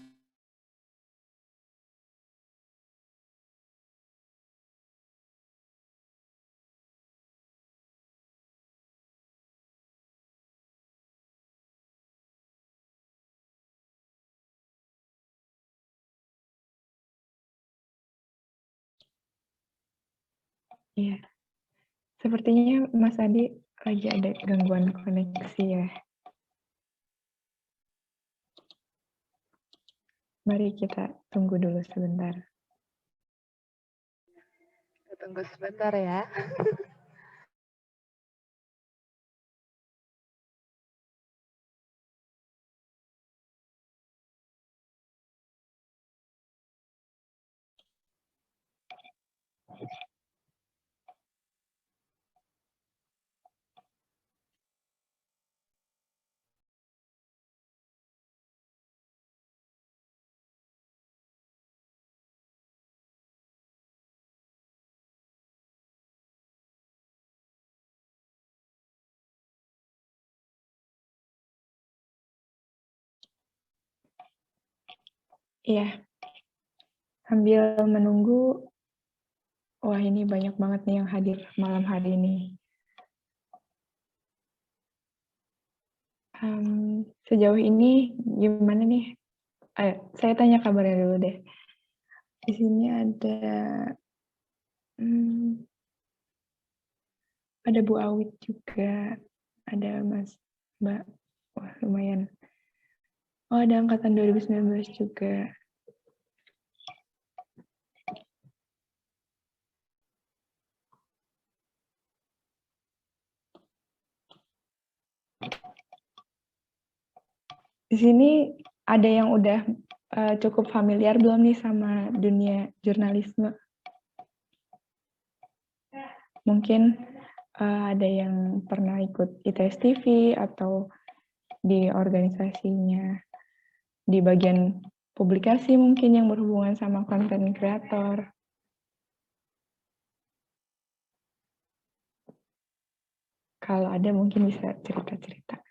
Iya. Sepertinya Mas Adi lagi ada gangguan koneksi ya. Mari kita tunggu dulu sebentar. Tunggu sebentar ya. Iya, sambil menunggu, wah ini banyak banget nih yang hadir malam hari ini. Sejauh ini gimana nih? Saya tanya kabarnya dulu deh. Di sini ada Bu Awit juga, ada Mas Mbak, wah lumayan. Oh, ada angkatan 2019 juga. Di sini ada yang udah cukup familiar belum nih sama dunia jurnalisme? Mungkin ada yang pernah ikut ITS TV atau di organisasinya, di bagian publikasi mungkin yang berhubungan sama konten kreator. Kalau ada mungkin bisa cerita-cerita.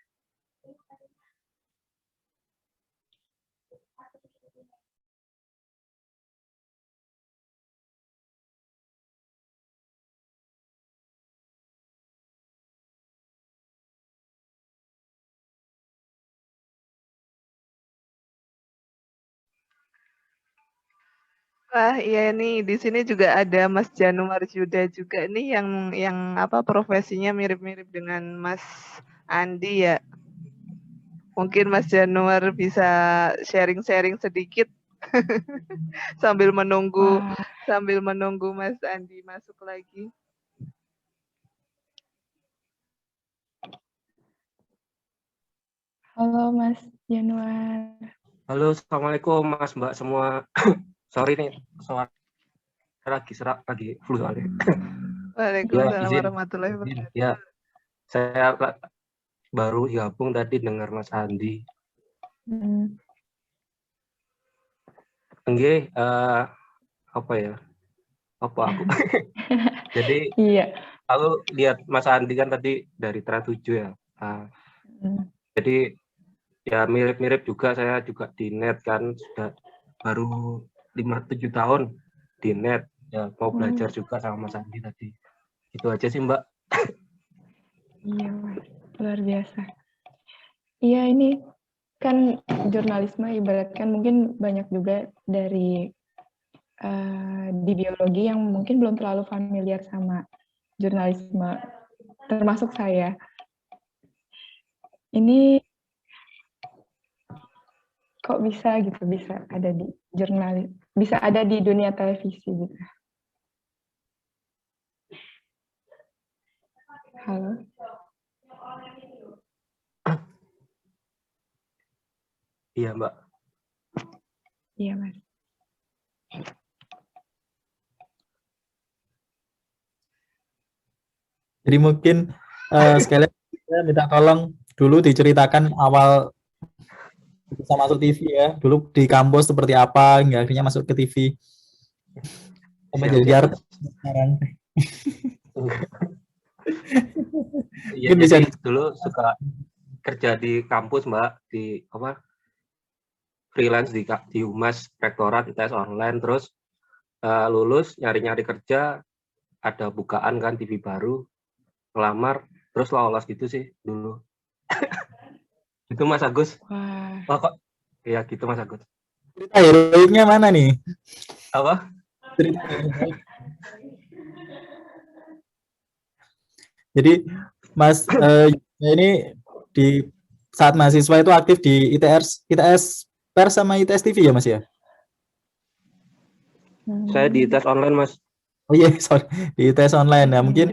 Wah, iya nih di sini juga ada Mas Januar Yuda juga nih yang apa profesinya mirip-mirip dengan Mas Andi ya. Mungkin Mas Januar bisa sharing-sharing sedikit sambil menunggu Mas Andi masuk lagi. Halo Mas Januar. Halo, Assalamualaikum Mas Mbak semua. Sorry nih, suara lagi flu soalnya. Waalaikumsalam warahmatullahi wabarakatuh. Ya, saya baru gabung tadi dengar Mas Andi. Enggak, apa ya? Apa aku? Jadi, iya. aku lihat Mas Andi kan tadi dari Trans7 ya. Jadi ya mirip-mirip juga, saya juga di net kan, sudah baru 5-7 tahun di net. Ya, mau belajar juga sama Mas Andi tadi. Itu aja sih Mbak. Iya Mas, luar biasa. Iya ini kan jurnalisme ibaratkan mungkin banyak juga dari di biologi yang mungkin belum terlalu familiar sama jurnalisme, termasuk saya. Ini kok bisa gitu, bisa ada di jurnalis, bisa ada di dunia televisi gitu. Halo. Iya Mbak. Iya Mas. Jadi mungkin sekalian saya minta tolong dulu diceritakan awal bisa masuk TV ya. Dulu di kampus seperti apa, hingga akhirnya masuk ke TV. Sampai jadi artis sekarang. Iya, jadi dulu suka kerja di kampus Mbak, di apa? Freelance di Humas Rektorat ITS online, terus lulus nyari-nyari kerja, ada bukaan kan TV baru, ngelamar, terus lolos gitu sih dulu. Itu Mas Agus. Wah. Oh kok? Iya gitu Mas Agus. Cerita heroiknya mana nih? Apa? Cerita heroik. Jadi Mas ini di saat mahasiswa itu aktif di ITS Pers sama ITS TV ya Mas ya? Saya di ITS online Mas. Oh iya, sorry, di ITS online. Nah mungkin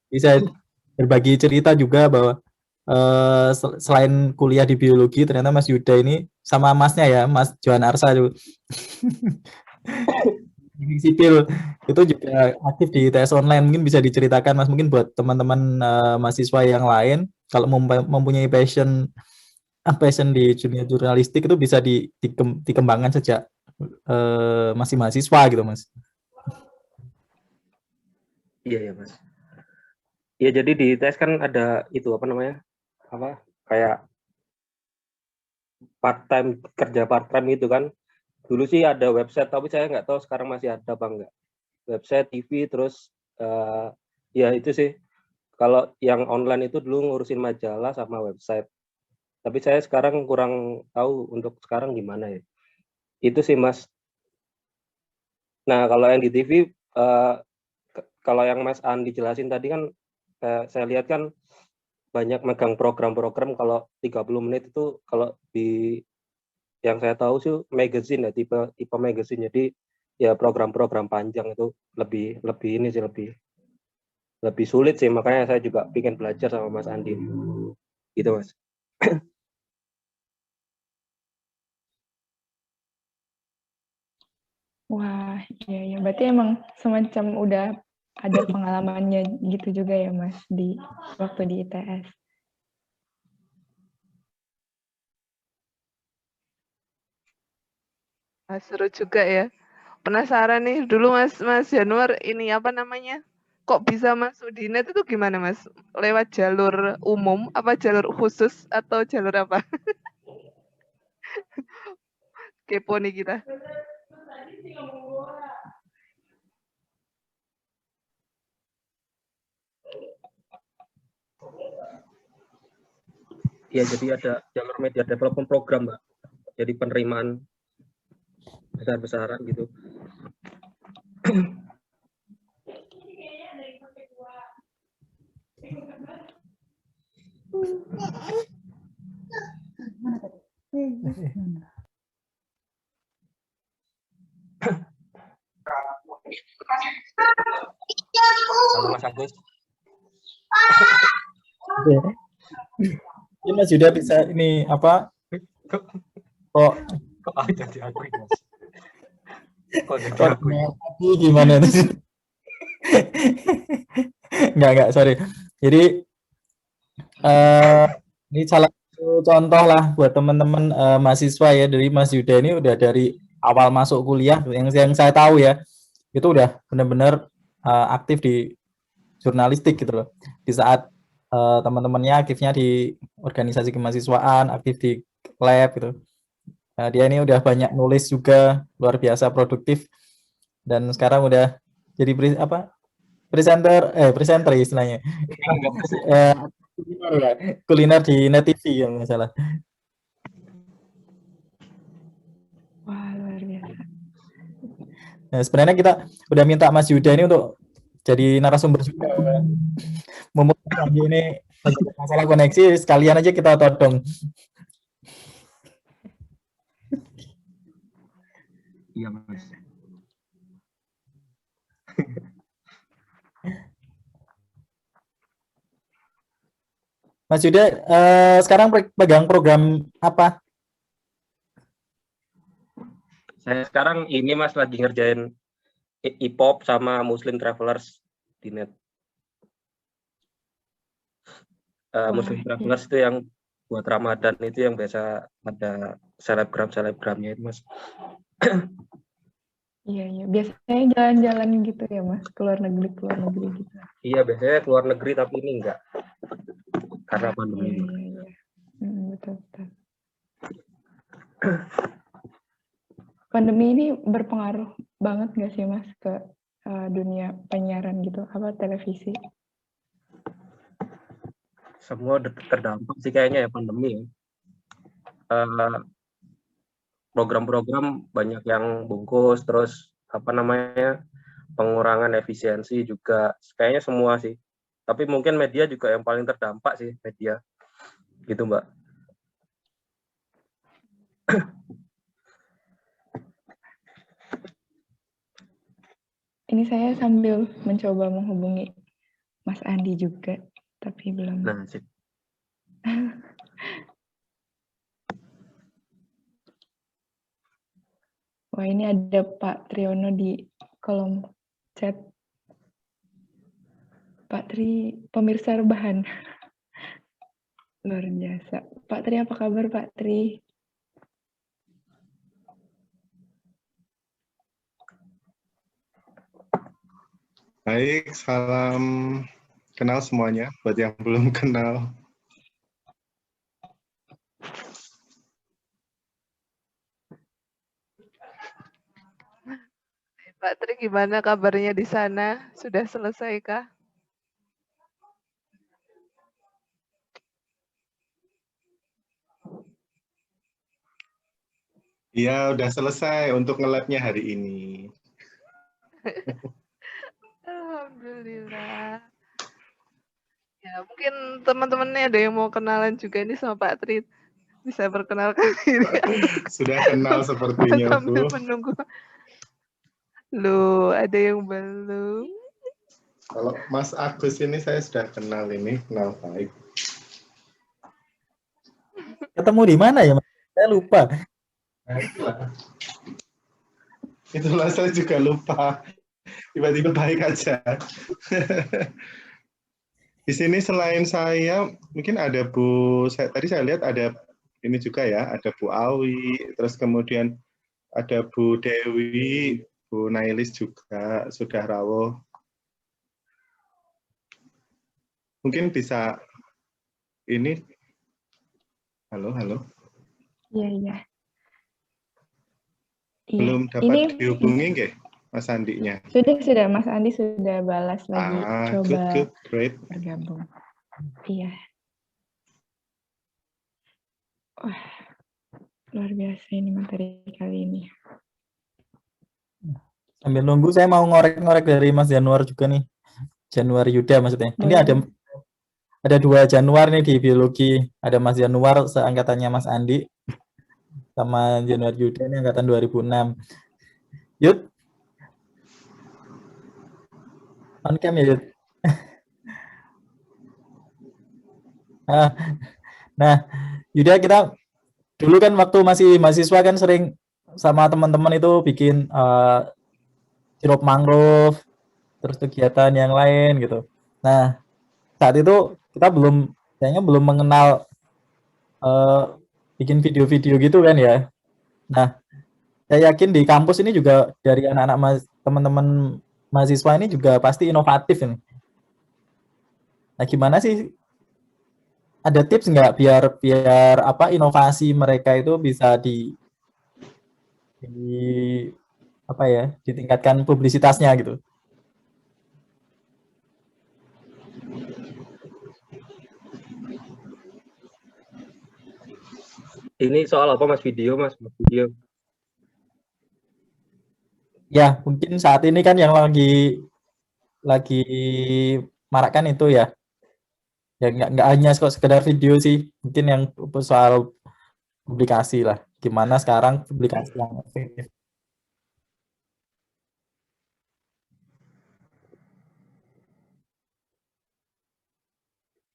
bisa berbagi cerita juga bahwa selain kuliah di biologi, ternyata Mas Yuda ini sama masnya ya, Mas Johan Arsa juga. Sipil itu juga aktif di ITS online. Mungkin bisa diceritakan Mas, mungkin buat teman-teman mahasiswa yang lain kalau mempunyai passion di dunia jurnalistik itu bisa dikembangkan sejak masih mahasiswa gitu Mas. Iya ya Mas. Ya jadi di ITS kan ada itu apa namanya? Apa kayak kerja part time gitu kan. dulu sih ada website, tapi saya nggak tahu sekarang masih ada apa enggak. Website, TV, terus ya itu sih. Kalau yang online itu dulu ngurusin majalah sama website. Tapi saya sekarang kurang tahu untuk sekarang gimana ya. Itu sih Mas. Nah kalau yang di TV, kalau yang Mas Andi jelasin tadi kan, saya lihat kan banyak megang program-program. Kalau 30 menit itu kalau di yang saya tahu sih magazine ya, tipe magazine. Jadi ya program-program panjang itu lebih ini sih, lebih sulit sih. Makanya saya juga ingin belajar sama Mas Andi gitu Mas. Wah, iya ya. Berarti emang semacam udah ada pengalamannya gitu juga ya, Mas, di waktu di ITS. Seru juga ya. Penasaran nih, dulu Mas Januar ini apa namanya? Kok bisa masuk di net itu gimana Mas? Lewat jalur umum, apa jalur khusus, atau jalur apa? Kepo nih kita. Ya, jadi ada jalur media development program, Mbak. Jadi penerimaan besar-besaran gitu. Halo Mas Agus. Ini Mas Yuda bisa ini apa? Kok jadi aku Mas? Kok jadi aku? Gimana tuh? Enggak, sorry. Jadi ini salah satu contoh lah buat teman-teman mahasiswa ya, dari Mas Yuda ini udah dari awal masuk kuliah yang saya tahu ya, itu udah benar-benar aktif di jurnalistik gitu loh. Di saat teman-temannya aktifnya di organisasi kemahasiswaan, aktif di lab gitu. Dia ini udah banyak nulis juga, luar biasa produktif, dan sekarang udah jadi presenter istilahnya. Kuliner di Net TV yang nggak salah. Wah, luar biasa. Nah, sebenarnya kita udah minta Mas Yuda ini untuk jadi narasumber juga. Mumpung ini masalah koneksi, sekalian aja kita todong. Iya Mas. Mas Yuda sekarang pegang program apa? Saya sekarang ini Mas lagi ngerjain E-pop sama Muslim Travelers di net. Muslim Travelers itu yang buat Ramadan, itu yang biasa ada selebgramnya itu Mas. Iya. Biasanya jalan-jalan gitu ya, Mas, keluar negeri gitu. Iya, biasanya keluar negeri, tapi ini enggak. Karena pandemi. Iya. Betul. Pandemi ini berpengaruh banget nggak sih, Mas, ke dunia penyiaran gitu, apa televisi? Semua terdampak sih kayaknya ya pandemi ya. Program-program banyak yang bungkus, terus pengurangan efisiensi juga, kayaknya semua sih. Tapi mungkin media juga yang paling terdampak sih, media gitu Mbak. Ini saya sambil mencoba menghubungi Mas Andi juga, tapi belum. Nah, sih. Wah, ini ada Pak Triyono di kolom chat. Pak Tri, pemirsa rebahan. Luar biasa. Pak Tri, apa kabar Pak Tri? Baik, salam kenal semuanya buat yang belum kenal. Pak Tri, gimana kabarnya di sana? Sudah selesai kah? Iya, udah selesai untuk nge-lab-nya hari ini. Alhamdulillah. Ya, mungkin teman-temannya ada yang mau kenalan juga ini sama Pak Tri. Bisa perkenalkan diri. Sudah kenal sepertinya, Sambil Bu. menunggu. Loh, ada yang belum. Kalau Mas Agus ini saya sudah kenal ini, kenal baik. Ketemu di mana ya, Mas? Saya lupa. Nah, itulah saya juga lupa. Tiba-tiba baik aja. Di sini selain saya, mungkin ada tadi saya lihat ada ini juga ya, ada Bu Awi, terus kemudian ada Bu Dewi, Bu Nailis juga sudah rawuh. Mungkin bisa ini, halo. Iya, iya. Belum dapat dihubungi nggih, Mas Andinya? Sudah, Mas Andi sudah balas lagi coba Good, great. bergabung. Iya. Wah, luar biasa ini materi kali ini. Sambil nunggu saya mau ngorek-ngorek dari Mas Januar juga nih. Januar Yuda maksudnya. Ini ada 2 Januar nih di biologi. Ada Mas Januar seangkatannya Mas Andi sama Januar Yuda ini angkatan 2006. Yud. On cam ya, Yud. Nah, Yuda, kita dulu kan waktu masih mahasiswa kan sering sama teman-teman itu bikin sirup mangrove, terus kegiatan yang lain gitu. Nah, saat itu kita kayaknya belum mengenal bikin video-video gitu kan ya. Nah, saya yakin di kampus ini juga dari anak-anak teman-teman mahasiswa ini juga pasti inovatif ini. Nah, gimana sih? Ada tips nggak biar apa inovasi mereka itu bisa di apa ya, ditingkatkan publisitasnya gitu? Ini soal apa Mas? Video Mas? Video. Ya, mungkin saat ini kan yang lagi marak kan itu ya. Ya nggak hanya sekedar video sih, mungkin yang soal publikasi lah. Gimana sekarang publikasi yang efektif?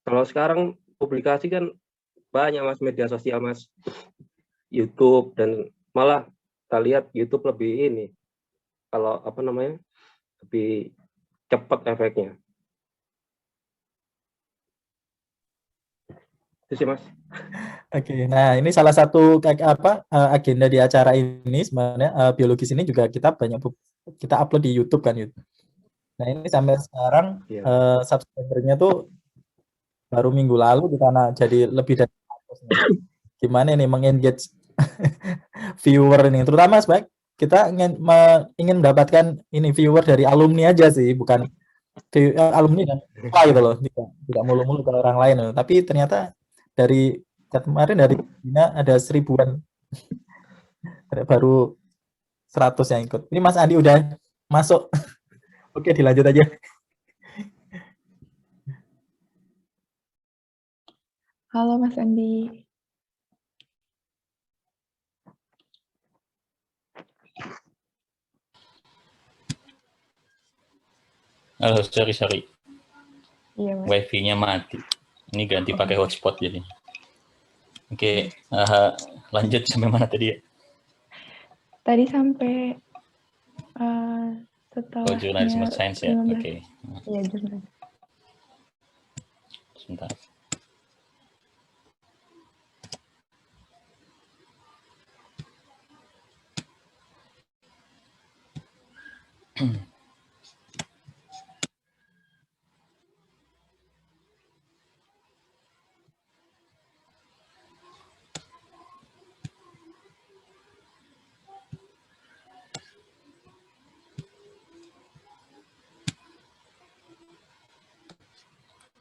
Kalau sekarang publikasi kan banyak Mas, media sosial Mas, YouTube, dan malah kita lihat YouTube lebih ini, kalau apa namanya, lebih cepat efeknya. Itu sih Mas. Oke, nah ini salah satu agenda di acara ini sebenarnya biologis ini juga kita kita upload di YouTube kan YouTube. Nah ini sampai sekarang subscribernya tuh baru minggu lalu karena jadi lebih dari 100. Gimana nih mengengage viewer ini, terutama sebaik kita ingin mendapatkan ini viewer dari alumni aja sih, bukan alumni dan gitu loh, tidak mulu-mulu ke orang lain loh. Tapi ternyata dari kemarin dari China ada 1000-an baru 100 yang ikut. Ini Mas Andi udah masuk. Oke, dilanjut aja. Halo Mas Andi. Halo, sorry. Iya, Mas. Wifi-nya mati. Ini ganti pakai hotspot jadi. Oke, lanjut sampai mana tadi ya? Tadi sampai setelah jurnalisme sains ya. Oke. Iya, jurnalisme. Sebentar.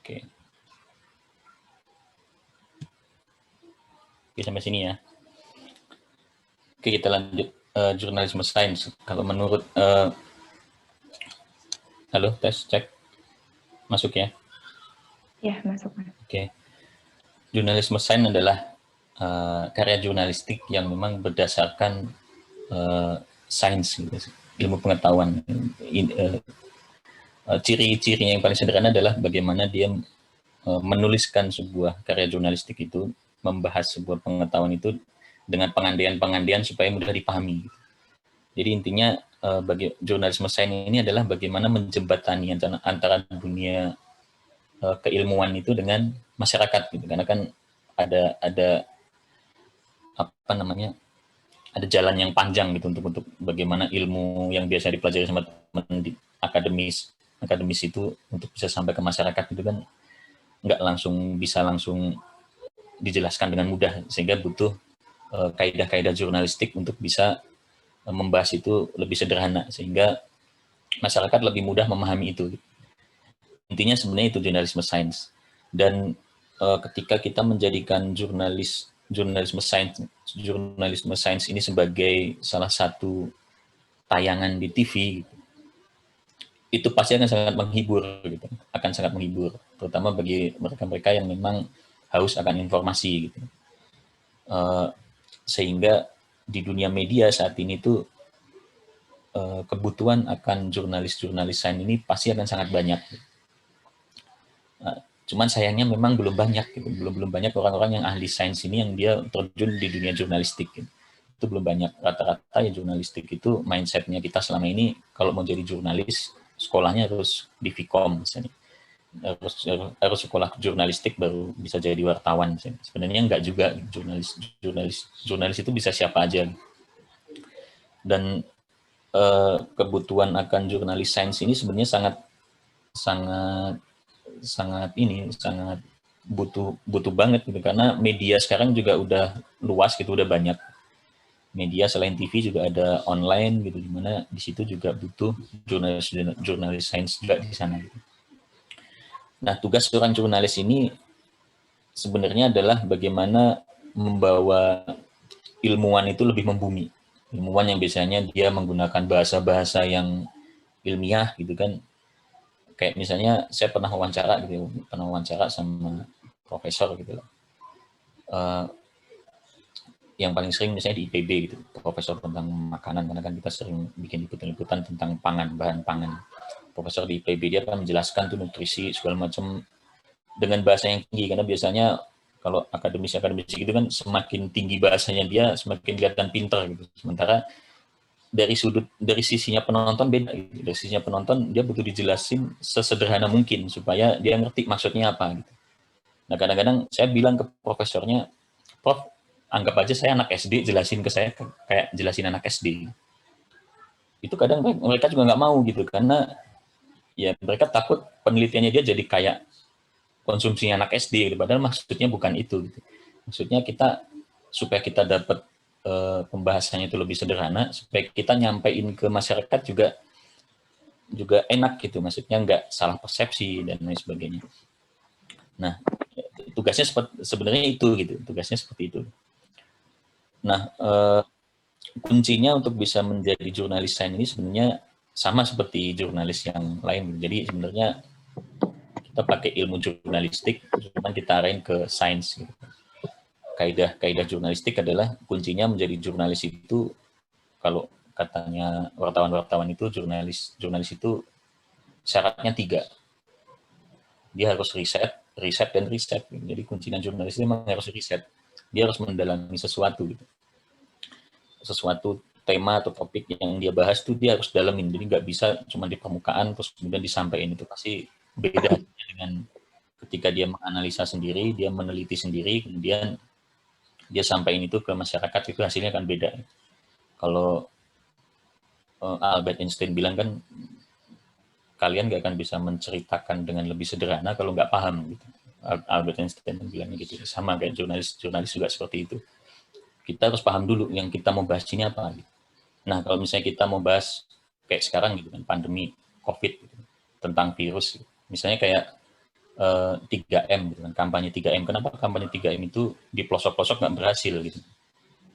Oke. Oke, sampai sini ya. Oke, kita lanjut jurnalisme sains. Kalau menurut halo, tes cek. Masuk ya? Ya, masuk. Oke. Jurnalisme sains adalah karya jurnalistik yang memang berdasarkan sains, gitu, ilmu pengetahuan. Ciri-cirinya yang paling sederhana adalah bagaimana dia menuliskan sebuah karya jurnalistik itu, membahas sebuah pengetahuan itu dengan pengandaian-pengandaian supaya mudah dipahami. Jadi intinya bagi jurnalisme sains ini adalah bagaimana menjembatani antara dunia keilmuan itu dengan masyarakat, gitu. Karena kan ada apa namanya, ada jalan yang panjang gitu untuk bagaimana ilmu yang biasa dipelajari sama teman di akademis itu untuk bisa sampai ke masyarakat itu kan nggak bisa langsung dijelaskan dengan mudah, sehingga butuh kaidah-kaidah jurnalistik untuk bisa membahas itu lebih sederhana sehingga masyarakat lebih mudah memahami itu. Intinya sebenarnya itu jurnalisme sains. Dan ketika kita menjadikan jurnalisme sains ini sebagai salah satu tayangan di TV, itu pasti akan sangat menghibur, gitu. Akan sangat menghibur, terutama bagi mereka-mereka yang memang haus akan informasi, gitu. Sehingga di dunia media saat ini tuh kebutuhan akan jurnalis-jurnalis sains ini pasti akan sangat banyak. Cuman sayangnya memang belum banyak, gitu. belum banyak orang-orang yang ahli sains ini yang dia terjun di dunia jurnalistik, gitu. Itu belum banyak. Rata-rata ya jurnalistik itu mindsetnya kita selama ini kalau mau jadi jurnalis sekolahnya harus di Vkom misalnya. Harus sekolah jurnalistik baru bisa jadi wartawan. Sebenarnya enggak juga, jurnalis itu bisa siapa aja. Dan kebutuhan akan jurnalis sains ini sebenarnya sangat butuh banget, gitu, karena media sekarang juga udah luas, gitu, udah banyak media selain TV juga ada online, gitu, dimana di situ juga butuh jurnalis sains juga di sana, gitu. Nah, tugas seorang jurnalis ini sebenarnya adalah bagaimana membawa ilmuwan itu lebih membumi. Ilmuwan yang biasanya dia menggunakan bahasa-bahasa yang ilmiah, gitu kan. Kayak misalnya saya pernah wawancara sama profesor, gitu. Yang paling sering misalnya di IPB, gitu, profesor tentang makanan, karena kan kita sering bikin liputan-liputan tentang bahan pangan. Profesor di IPB dia akan menjelaskan tuh nutrisi segala macam dengan bahasa yang tinggi, karena biasanya kalau akademisi gitu kan semakin tinggi bahasanya dia semakin kelihatan pintar, gitu. Sementara dari sisinya penonton beda, gitu. Dari sisinya penonton dia butuh dijelasin sesederhana mungkin supaya dia ngerti maksudnya apa, gitu. Nah, kadang-kadang saya bilang ke profesornya, Prof, anggap aja saya anak SD, jelasin ke saya kayak jelasin anak SD. Itu kadang mereka juga nggak mau, gitu, karena ya mereka takut penelitiannya dia jadi kayak konsumsi anak SD, gitu. Padahal maksudnya bukan itu, gitu. Maksudnya supaya kita dapat pembahasannya itu lebih sederhana, supaya kita nyampein ke masyarakat juga enak, gitu. Maksudnya nggak salah persepsi dan lain sebagainya. Nah, tugasnya sebenarnya itu, gitu. Tugasnya seperti itu. Nah, kuncinya untuk bisa menjadi jurnalis sains ini sebenarnya sama seperti jurnalis yang lain. Jadi sebenarnya kita pakai ilmu jurnalistik, cuman kita arahin ke sains. Gitu. Kaidah jurnalistik adalah kuncinya menjadi jurnalis itu, kalau katanya wartawan itu jurnalis itu syaratnya 3. Dia harus riset. Jadi kuncinya jurnalis itu memang harus riset. Dia harus mendalami sesuatu, gitu. Sesuatu tema atau topik yang dia bahas tuh dia harus dalamin. Jadi nggak bisa cuma di permukaan terus kemudian disampaikan. Itu pasti beda dengan ketika dia menganalisa sendiri, dia meneliti sendiri, kemudian dia sampaikan itu ke masyarakat, itu hasilnya akan beda. Kalau Albert Einstein bilang kan, kalian nggak akan bisa menceritakan dengan lebih sederhana kalau nggak paham, gitu. Albert Einstein bilangnya gitu. Sama kayak jurnalis juga seperti itu. Kita harus paham dulu yang kita mau bahas ini apa. Gitu. Nah, kalau misalnya kita mau bahas kayak sekarang, gitu kan, pandemi COVID, gitu, tentang virus, gitu. Misalnya kayak 3M, gitu kan, kampanye 3M. Kenapa kampanye 3M itu di pelosok-pelosok nggak berhasil gitu?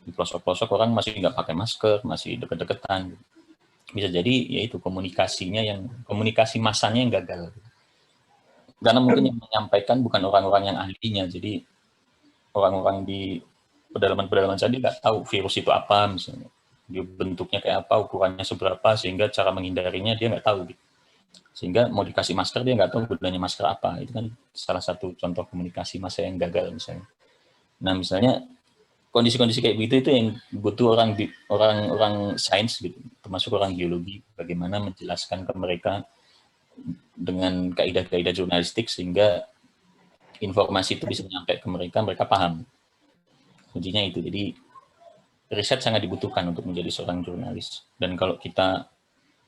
Di pelosok-pelosok orang masih nggak pakai masker, masih deket-deketan. Gitu. Bisa jadi yaitu komunikasi masanya yang gagal. Gitu. Karena mungkin yang menyampaikan bukan orang-orang yang ahlinya, jadi orang-orang di pedalaman-pedalaman tadi nggak tahu virus itu apa, misalnya dia bentuknya kayak apa, ukurannya seberapa, sehingga cara menghindarinya dia nggak tahu. Gitu. Sehingga mau dikasih masker dia nggak tahu gunanya masker apa. Itu kan salah satu contoh komunikasi massa yang gagal misalnya. Nah misalnya kondisi-kondisi kayak begitu itu yang butuh orang sains gitu, termasuk orang biologi, bagaimana menjelaskan ke mereka dengan kaidah-kaidah jurnalistik sehingga informasi itu bisa nyampe ke mereka, mereka paham. Kuncinya itu. Jadi riset sangat dibutuhkan untuk menjadi seorang jurnalis. Dan kalau kita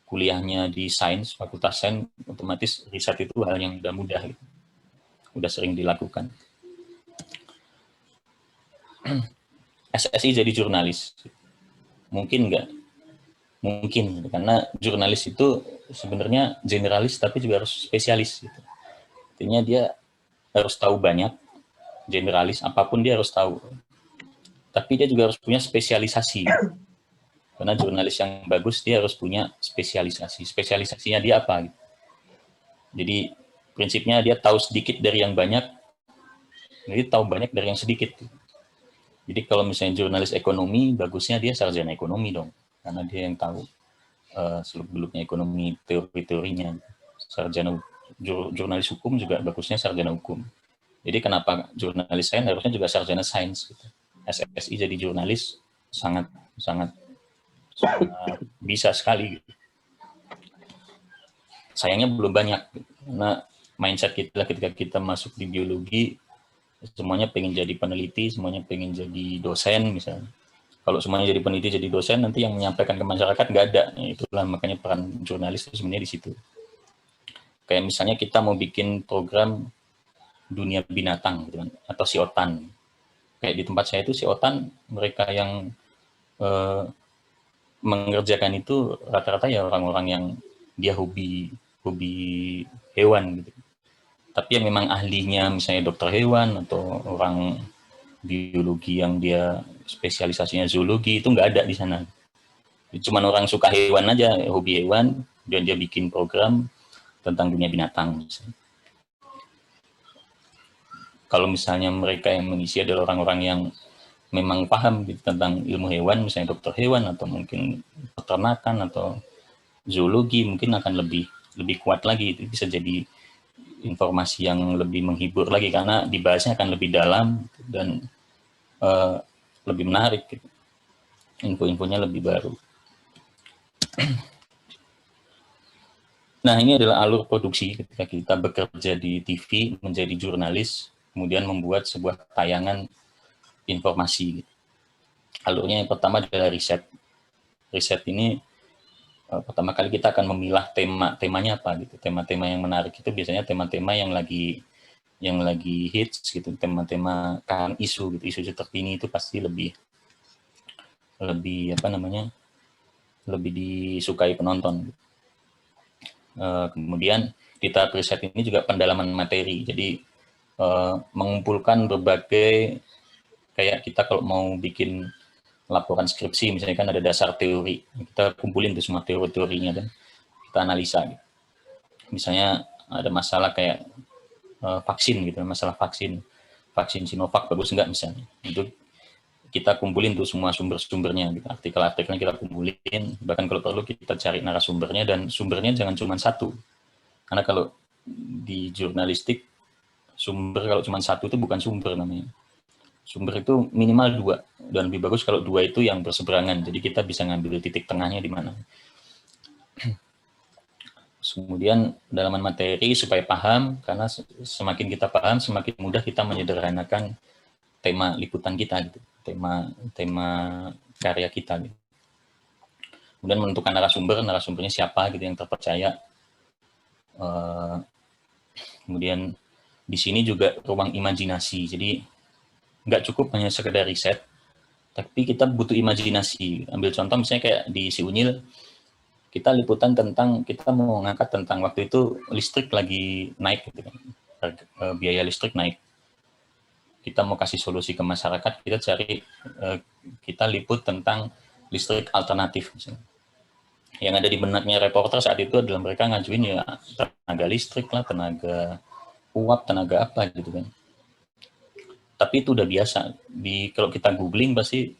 kuliahnya di sains, fakultas sains, otomatis riset itu hal yang udah mudah, gitu. Udah sering dilakukan. SSI jadi jurnalis, mungkin nggak? Mungkin, karena jurnalis itu sebenarnya generalis tapi juga harus spesialis. Gitu. Artinya dia harus tahu banyak, generalis, apapun dia harus tahu. Tapi dia juga harus punya spesialisasi. Karena jurnalis yang bagus dia harus punya spesialisasi. Spesialisasinya dia apa? Gitu. Jadi prinsipnya dia tahu sedikit dari yang banyak, jadi tahu banyak dari yang sedikit. Jadi kalau misalnya jurnalis ekonomi, bagusnya dia sarjana ekonomi dong, karena dia yang tahu seluk-beluknya ekonomi, teori-teorinya. Sarjana jurnalis hukum juga bagusnya sarjana hukum. Jadi kenapa jurnalis sains harusnya juga sarjana sains? Gitu. SSI jadi jurnalis sangat bisa sekali. Gitu. Sayangnya belum banyak, karena mindset kita ketika kita masuk di biologi, semuanya pengen jadi peneliti, semuanya pengen jadi dosen misalnya. Kalau semuanya jadi peneliti, jadi dosen, nanti yang menyampaikan ke masyarakat nggak ada. Ya, itulah makanya peran jurnalis itu sebenarnya di situ. Kayak misalnya kita mau bikin program dunia binatang, gitu kan, atau siotan. Kayak di tempat saya itu siotan, mereka yang mengerjakan itu rata-rata ya orang-orang yang dia hobi hewan gitu. Tapi yang memang ahlinya misalnya dokter hewan atau orang biologi yang dia spesialisasinya zoologi itu nggak ada di sana. Cuman orang suka hewan aja, hobi hewan, dan dia bikin program tentang dunia binatang. Misalnya. Kalau misalnya mereka yang mengisi adalah orang-orang yang memang paham gitu, tentang ilmu hewan, misalnya dokter hewan atau mungkin peternakan atau zoologi, mungkin akan lebih kuat lagi. Itu bisa jadi informasi yang lebih menghibur lagi karena dibahasnya akan lebih dalam dan lebih menarik. Gitu. Info-infonya lebih baru. Nah, ini adalah alur produksi ketika kita bekerja di TV, menjadi jurnalis, kemudian membuat sebuah tayangan informasi. Alurnya yang pertama adalah riset. Riset ini pertama kali kita akan memilah temanya apa gitu. Tema-tema yang menarik itu biasanya tema-tema yang lagi hits gitu, tema-tema kan isu gitu, isu terkini itu pasti lebih lebih disukai penonton. Kemudian di tahap riset ini juga pendalaman materi. Jadi mengumpulkan berbagai, kayak kita kalau mau bikin laporan skripsi misalnya kan ada dasar teori, kita kumpulin tuh semua teori-teorinya dan kita analisa. Gitu. Misalnya ada masalah kayak vaksin gitu, masalah vaksin Sinovac bagus enggak misalnya, itu kita kumpulin tuh semua sumber-sumbernya, gitu. Artikel-artikelnya kita kumpulin, bahkan kalau perlu kita cari narasumbernya, dan sumbernya jangan cuma satu, karena kalau di jurnalistik sumber kalau cuma satu itu bukan sumber namanya. Sumber itu minimal 2, dan lebih bagus kalau 2 itu yang berseberangan, jadi kita bisa ngambil titik tengahnya di mana. Kemudian pendalaman materi supaya paham, karena semakin kita paham, semakin mudah kita menyederhanakan tema liputan kita, gitu. Tema karya kita. Gitu. Kemudian menentukan narasumbernya siapa gitu yang terpercaya. Kemudian di sini juga ruang imajinasi, jadi nggak cukup hanya sekedar riset, tapi kita butuh imajinasi. Ambil contoh misalnya kayak di Si Unyil, kita liputan tentang, kita mau ngangkat tentang waktu itu listrik lagi naik gitu kan. biaya listrik naik. Kita mau kasih solusi ke masyarakat, kita liput tentang listrik alternatif misalnya. Yang ada di benaknya reporter saat itu adalah mereka ngajuin ya tenaga listrik lah, tenaga uap, tenaga apa gitu kan. Tapi itu udah biasa. Kalau kita googling pasti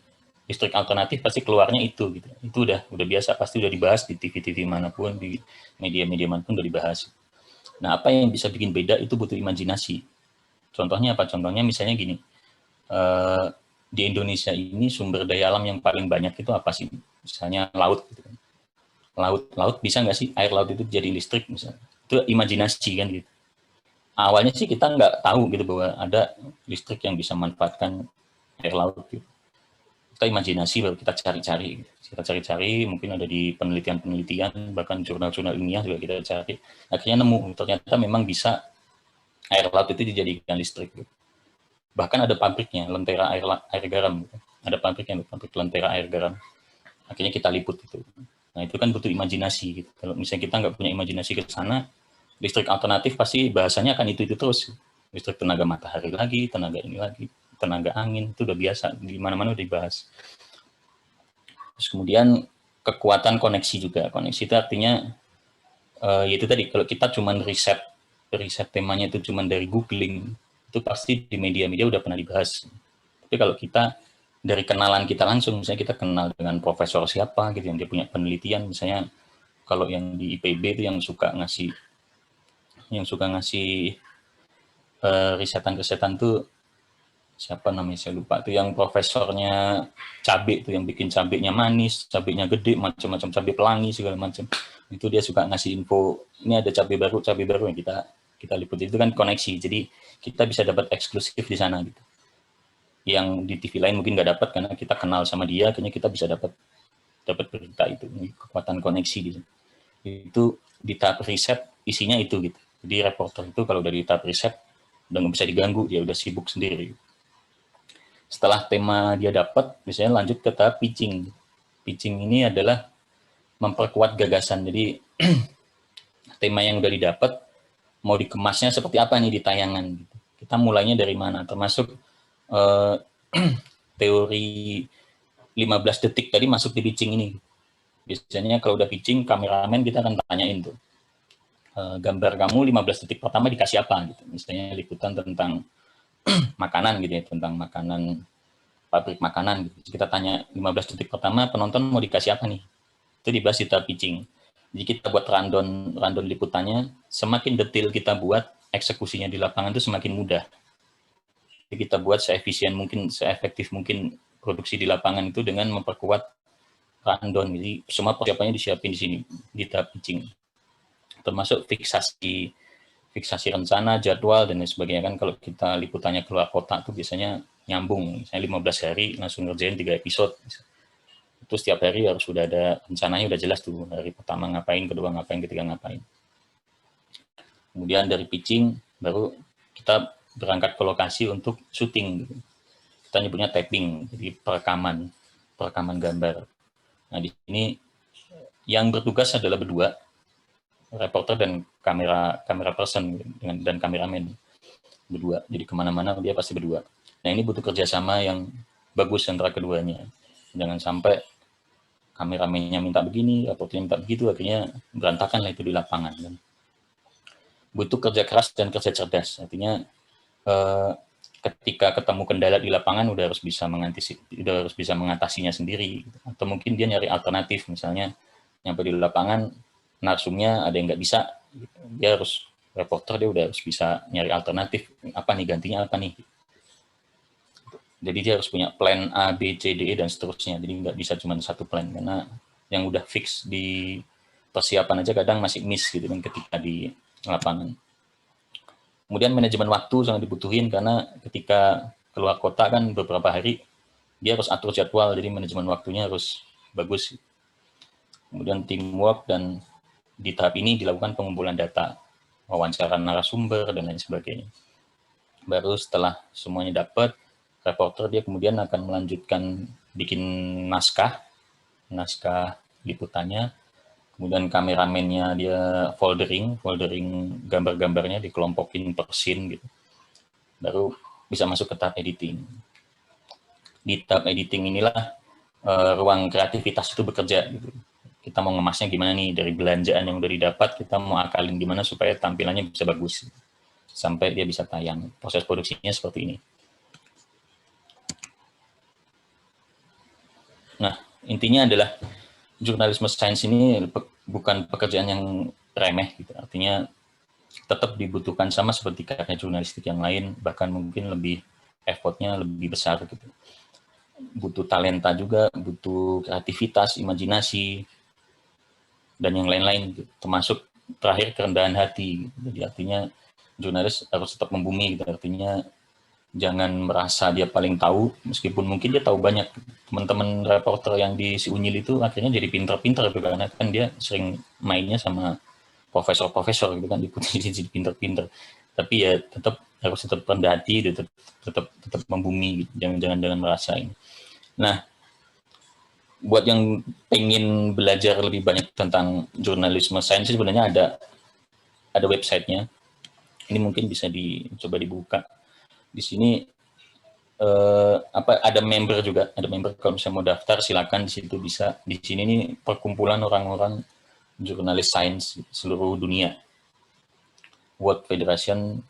listrik alternatif pasti keluarnya itu gitu. Itu udah biasa, pasti udah dibahas di TV-TV manapun, di media-media manapun udah dibahas. Nah, apa yang bisa bikin beda itu butuh imajinasi. Contohnya apa? Contohnya misalnya gini. Di Indonesia ini sumber daya alam yang paling banyak itu apa sih? Misalnya laut gitu kan. Laut bisa nggak sih air laut itu jadi listrik misalnya? Itu imajinasi kan gitu. Awalnya sih kita nggak tahu gitu bahwa ada listrik yang bisa manfaatkan air laut gitu. Kita imajinasi baru kita cari-cari. Kita cari-cari, mungkin ada di penelitian-penelitian, bahkan jurnal-jurnal ilmiah juga kita cari. Akhirnya nemu, ternyata memang bisa air laut itu dijadikan listrik. Gitu. Bahkan ada pabriknya, Lentera air garam. Gitu. Ada pabriknya, pabrik Lentera air garam. Akhirnya kita liput itu. Nah, itu kan butuh imajinasi. Gitu. Kalau misalnya kita nggak punya imajinasi ke sana, listrik alternatif pasti bahasanya akan itu terus. Listrik tenaga matahari lagi, tenaga ini lagi, tenaga angin, itu udah biasa. Di mana-mana udah dibahas. Terus kemudian kekuatan koneksi juga. Koneksi itu artinya, yaitu tadi, kalau kita cuma riset temanya itu cuma dari googling, itu pasti di media-media udah pernah dibahas. Tapi kalau kita dari kenalan kita langsung, misalnya kita kenal dengan profesor siapa gitu yang dia punya penelitian, misalnya kalau yang di IPB itu yang suka ngasih risetan tuh siapa namanya saya lupa tuh, yang profesornya cabai tuh yang bikin cabainya manis, cabainya gede, macam-macam cabai pelangi segala macam. Itu dia suka ngasih info, ini ada cabai baru yang kita liput. Itu kan koneksi, jadi kita bisa dapat eksklusif di sana gitu. Yang di TV lain mungkin nggak dapat karena kita kenal sama dia, akhirnya kita bisa dapat berita itu. Ini kekuatan koneksi gitu. Itu di tahap riset isinya itu gitu. Jadi reporter itu kalau dari tahap riset udah nggak bisa diganggu, dia udah sibuk sendiri. Setelah tema dia dapat, misalnya lanjut ke tahap pitching. Pitching ini adalah memperkuat gagasan. Jadi tema yang udah didapat mau dikemasnya seperti apa nih di tayangan. Kita mulainya dari mana? Termasuk teori 15 detik tadi masuk di pitching ini. Biasanya kalau udah pitching, kameramen kita akan tanyain tuh, gambar kamu 15 detik pertama dikasih apa gitu. Misalnya liputan tentang makanan gitu ya, tentang makanan, pabrik makanan gitu. Kita tanya 15 detik pertama penonton mau dikasih apa nih? Itu dibahas di tahap pitching. Jadi kita buat rundown liputannya, semakin detail kita buat, eksekusinya di lapangan itu semakin mudah. Jadi kita buat seefisien mungkin, seefektif mungkin produksi di lapangan itu dengan memperkuat rundown. Jadi semua persiapannya disiapin di sini di tahap pitching. Termasuk fiksasi rencana, jadwal dan lain sebagainya. Kan kalau kita liputannya keluar kota tuh biasanya nyambung. Misalnya 15 hari langsung ngerjain 3 episode. Itu setiap hari harus sudah ada rencananya, udah jelas tuh. Hari pertama ngapain, kedua ngapain, ketiga ngapain. Kemudian dari pitching baru kita berangkat ke lokasi untuk syuting. Kita nyebutnya tapping, jadi perekaman gambar. Nah, di sini yang bertugas adalah berdua, reporter dan kamera person dan kameramen berdua. Jadi kemana-mana dia pasti berdua. Nah, ini butuh kerjasama yang bagus antara keduanya. Jangan sampai kameramennya minta begini, reporternya minta begitu, akhirnya berantakan lah itu di lapangan. Butuh kerja keras dan kerja cerdas. Artinya ketika ketemu kendala di lapangan udah harus bisa mengatasinya sendiri. Atau mungkin dia nyari alternatif, misalnya nyampe di lapangan narsumnya ada yang nggak bisa, dia harus reporter, dia udah harus bisa nyari alternatif, apa nih gantinya apa nih. Jadi dia harus punya plan A, B, C, D, E dan seterusnya. Jadi nggak bisa cuma satu plan, karena yang udah fix di persiapan aja kadang masih miss gitu kan ketika di lapangan. Kemudian manajemen waktu sangat dibutuhin, karena ketika keluar kota kan beberapa hari dia harus atur jadwal, jadi manajemen waktunya harus bagus. Kemudian teamwork, dan di tahap ini dilakukan pengumpulan data, wawancara narasumber dan lain sebagainya. Baru setelah semuanya dapat, reporter dia kemudian akan melanjutkan bikin naskah liputannya, Kemudian kameramennya dia foldering gambar-gambarnya dikelompokin per scene gitu. Baru bisa masuk ke tahap editing. Di tahap editing inilah ruang kreativitas itu bekerja gitu. Kita mau ngemasnya gimana nih, dari belanjaan yang udah didapat kita mau akalin gimana supaya tampilannya bisa bagus sampai dia bisa tayang. Proses produksinya seperti ini. Nah, intinya adalah jurnalisme sains ini bukan pekerjaan yang remeh gitu. Artinya tetap dibutuhkan sama seperti karya jurnalistik yang lain, bahkan mungkin lebih effortnya lebih besar gitu. Butuh talenta juga, butuh kreativitas, imajinasi, dan yang lain-lain, termasuk terakhir kerendahan hati. Jadi artinya jurnalis harus tetap membumi, gitu. Artinya jangan merasa dia paling tahu, meskipun mungkin dia tahu banyak. Teman-teman reporter yang di Si Unyil itu akhirnya jadi pinter-pinter, gitu, karena kan dia sering mainnya sama profesor-profesor, gitu kan, diputus jadi pinter-pinter. Tapi ya harus tetap rendah hati, tetap membumi, gitu. Jangan merasa ini. Nah, buat yang pengen belajar lebih banyak tentang jurnalisme sains, sebenarnya ada websitenya. Ini mungkin bisa dicoba dibuka. Di sini ada member juga, ada member. Kalau misalnya mau daftar silakan, di situ bisa. Di sini nih perkumpulan orang-orang jurnalis sains seluruh dunia. World Federation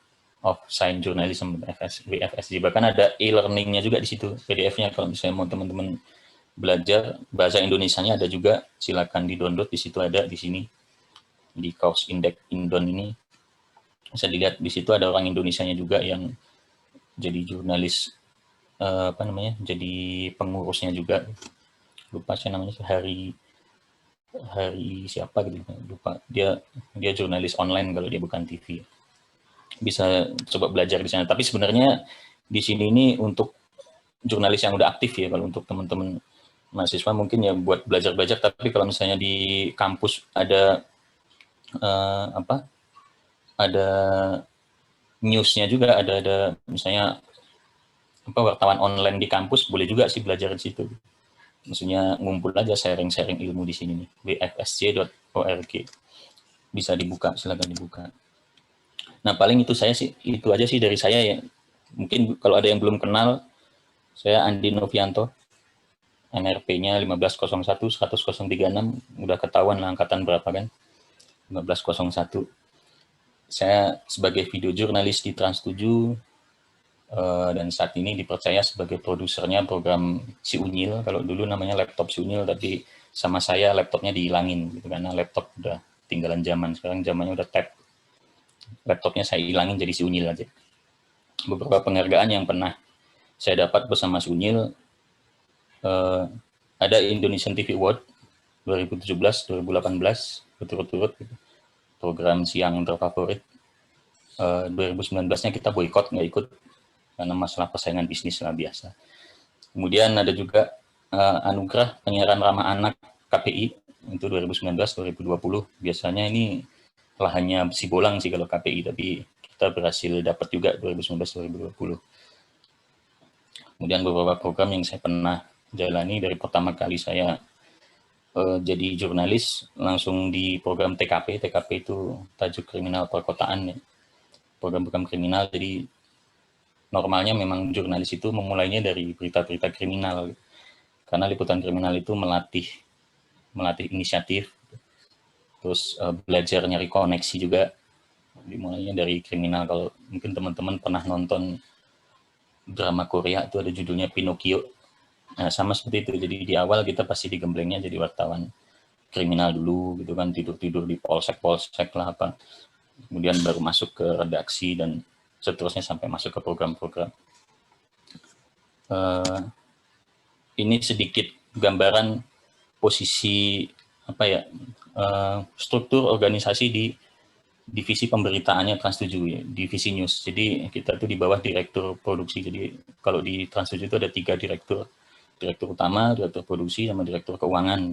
of Science Journalism, WFSJ. Bahkan ada e-learningnya juga di situ, PDF-nya. Kalau misalnya mau teman-teman belajar bahasa Indonesianya ada juga, silakan di-download, di situ ada, di sini di Course Index Indon ini bisa dilihat. Di situ ada orang Indonesianya juga yang jadi jurnalis, jadi pengurusnya juga, lupa saya namanya, hari siapa gitu, lupa. Dia jurnalis online kalau dia bukan TV. Bisa coba belajar di sana. Tapi sebenarnya di sini ini untuk jurnalis yang udah aktif ya. Kalau untuk teman-teman mahasiswa mungkin ya buat belajar-belajar, tapi kalau misalnya di kampus ada ada newsnya juga, ada misalnya wartawan online di kampus, boleh juga sih belajar di situ. Maksudnya ngumpul aja, sharing ilmu di sini nih, wfsj.org. Bisa dibuka, silakan dibuka. Nah, paling itu aja sih dari saya ya. Mungkin kalau ada yang belum kenal, saya Andi Novianto. NRP-nya 1501 10036, udah ketahuan lah angkatan berapa kan, 1501. Saya sebagai video jurnalis di Trans 7, dan saat ini dipercaya sebagai produsernya program Si Unyil. Kalau dulu namanya laptop Si Unyil, tapi sama saya laptopnya dihilangin, gitu, karena laptop udah tinggalan zaman, sekarang zamannya udah tab. Laptopnya saya hilangin jadi Si Unyil aja. Beberapa penghargaan yang pernah saya dapat bersama Si Unyil, ada Indonesian TV Award 2017-2018 berturut-turut, program siang terfavorit. 2019-nya kita boykot, nggak ikut karena masalah persaingan bisnis lah biasa. Kemudian ada juga anugerah penyiaran ramah anak KPI itu 2019-2020. Biasanya ini lahannya si bolang sih kalau KPI, tapi kita berhasil dapat juga 2019-2020. Kemudian beberapa program yang saya pernah jalani dari pertama kali saya jadi jurnalis, langsung di program TKP. TKP itu tajuk kriminal perkotaan ya. Program-program kriminal, jadi normalnya memang jurnalis itu memulainya dari berita-berita kriminal. Karena liputan kriminal itu melatih inisiatif, terus belajar nyari koneksi juga. Dimulainya dari kriminal. Kalau mungkin teman-teman pernah nonton drama Korea itu ada judulnya Pinocchio. Nah, sama seperti itu. Jadi di awal kita pasti digemblengnya jadi wartawan kriminal dulu gitu kan, tidur-tidur di polsek lah apa. Kemudian baru masuk ke redaksi dan seterusnya sampai masuk ke program-program. Ini sedikit gambaran posisi struktur organisasi di divisi pemberitaannya Trans 7 ya, divisi news. Jadi kita tuh di bawah direktur produksi. Jadi kalau di Trans 7 itu ada 3 direktur. Direktur utama, direktur produksi, sama direktur keuangan.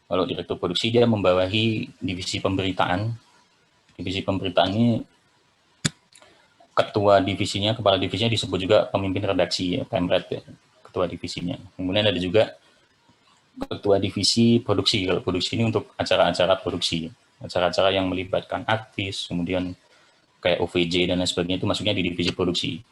Kalau direktur produksi dia membawahi divisi pemberitaan. Divisi pemberitaan ini ketua divisinya, kepala divisinya disebut juga pemimpin redaksi ya, Pemret ya, ketua divisinya. Kemudian ada juga ketua divisi produksi. Kalau produksi ini untuk acara-acara produksi, acara-acara yang melibatkan artis, kemudian kayak OVJ dan lain sebagainya itu masuknya di divisi produksi.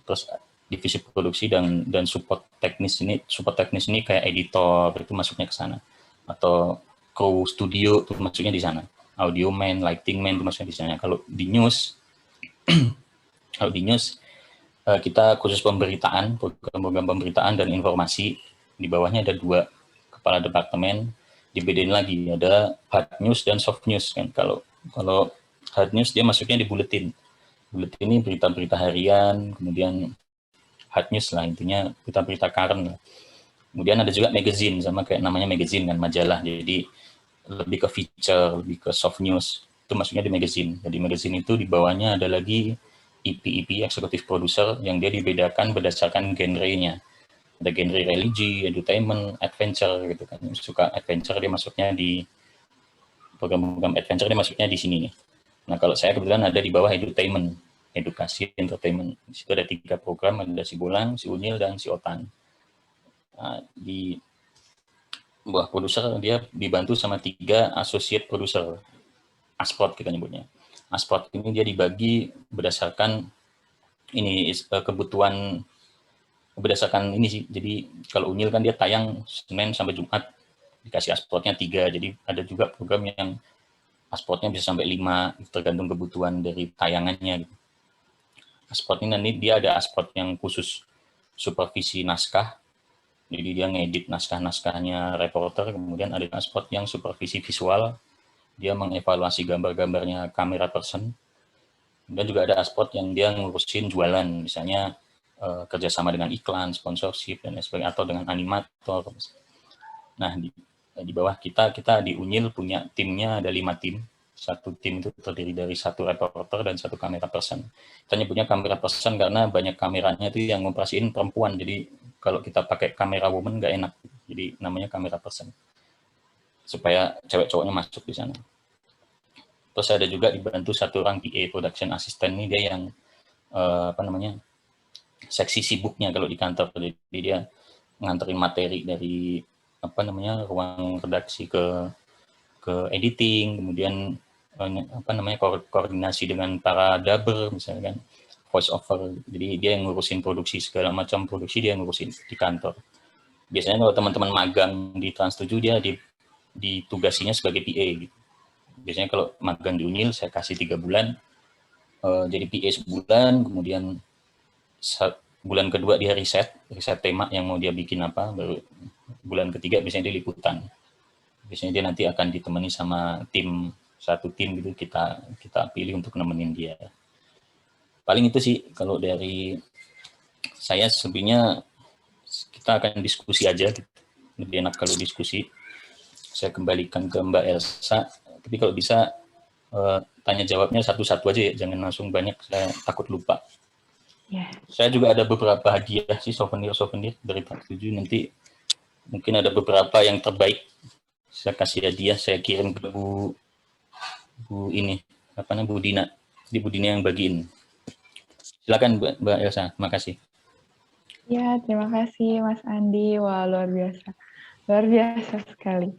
Terus divisi produksi dan support teknis ini kayak editor itu masuknya ke sana, atau kru studio itu masuknya di sana, audio man, lighting man itu masuknya di sana. Kalau di news kita khusus pemberitaan, program pemberitaan dan informasi. Di bawahnya ada 2 kepala departemen, dibedain lagi, ada hard news dan soft news kan. Kalau hard news dia masuknya di buletin ini berita-berita harian, kemudian hard news lah, intinya berita-berita current lah. Kemudian ada juga magazine, sama kayak namanya magazine kan, majalah, jadi lebih ke feature, lebih ke soft news, itu masuknya di magazine. Jadi magazine itu di bawahnya ada lagi EP, executive producer, yang dia dibedakan berdasarkan genre-nya. Ada genre religi, entertainment, adventure gitu kan. Suka adventure dia masuknya di program-program adventure, dia masuknya di sini nih. Nah, kalau saya kebetulan ada di bawah entertainment, edukasi entertainment. Di situ ada 3 program, ada si Bolang, si Unil, dan si Otan. Nah, di bawah produser dia dibantu sama 3 associate producer, ASPROD kita nyebutnya. ASPROD ini dia dibagi berdasarkan ini kebutuhan, berdasarkan ini sih. Jadi kalau Unil kan dia tayang Senin sampai Jumat, dikasih ASPROD-nya 3. Jadi ada juga program yang ASPROD-nya bisa sampai 5, tergantung kebutuhan dari tayangannya. ASPROD ini nanti dia ada ASPROD yang khusus supervisi naskah, jadi dia ngedit naskah-naskahnya reporter. Kemudian ada ASPROD yang supervisi visual, dia mengevaluasi gambar-gambarnya kamera person. Dan juga ada ASPROD yang dia ngurusin jualan, misalnya kerjasama dengan iklan, sponsorship, dan sebagainya, atau dengan animator. Nah, di bawah kita di Unil punya timnya, ada 5 tim. Satu tim itu terdiri dari 1 reporter dan 1 kamera person. Kita nyebutnya kamera person karena banyak kameranya itu yang ngoperasiin perempuan. Jadi kalau kita pakai kamera woman nggak enak. Jadi namanya kamera person. Supaya cewek-cowoknya masuk di sana. Terus ada juga dibantu 1 orang PA, production assistant, ini dia yang seksi sibuknya kalau di kantor. Jadi dia nganterin materi dari ruang redaksi ke editing, kemudian koordinasi dengan para dubber misalnya kan, voice over. Jadi dia yang ngurusin produksi, segala macam produksi dia ngurusin di kantor. Biasanya kalau teman-teman magang di Trans7 dia ditugasinya sebagai PA gitu. Biasanya kalau magang di Unil saya kasih 3 bulan jadi PA sebulan, kemudian bulan kedua dia riset tema yang mau dia bikin apa, baru bulan ketiga biasanya dia liputan. Biasanya dia nanti akan ditemani sama satu tim gitu, kita pilih untuk nemenin dia. Paling itu sih kalau dari saya. Sebenarnya kita akan diskusi aja, lebih enak kalau diskusi. Saya kembalikan ke Mbak Elsa, tapi kalau bisa tanya jawabnya satu-satu aja ya, jangan langsung banyak, saya takut lupa. Yeah. Saya juga ada beberapa hadiah sih, souvenir dari Trans7, nanti mungkin ada beberapa yang terbaik saya kasih hadiah, saya kirim ke Bu Dina. Di Bu Dina yang bagiin. Silakan Mbak Elsa, terima kasih. Ya, terima kasih Mas Andi. Wah, luar biasa sekali.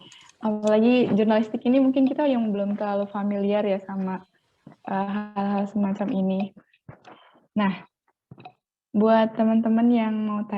Apalagi jurnalistik ini mungkin kita yang belum terlalu familiar ya sama hal-hal semacam ini. Nah, buat teman-teman yang mau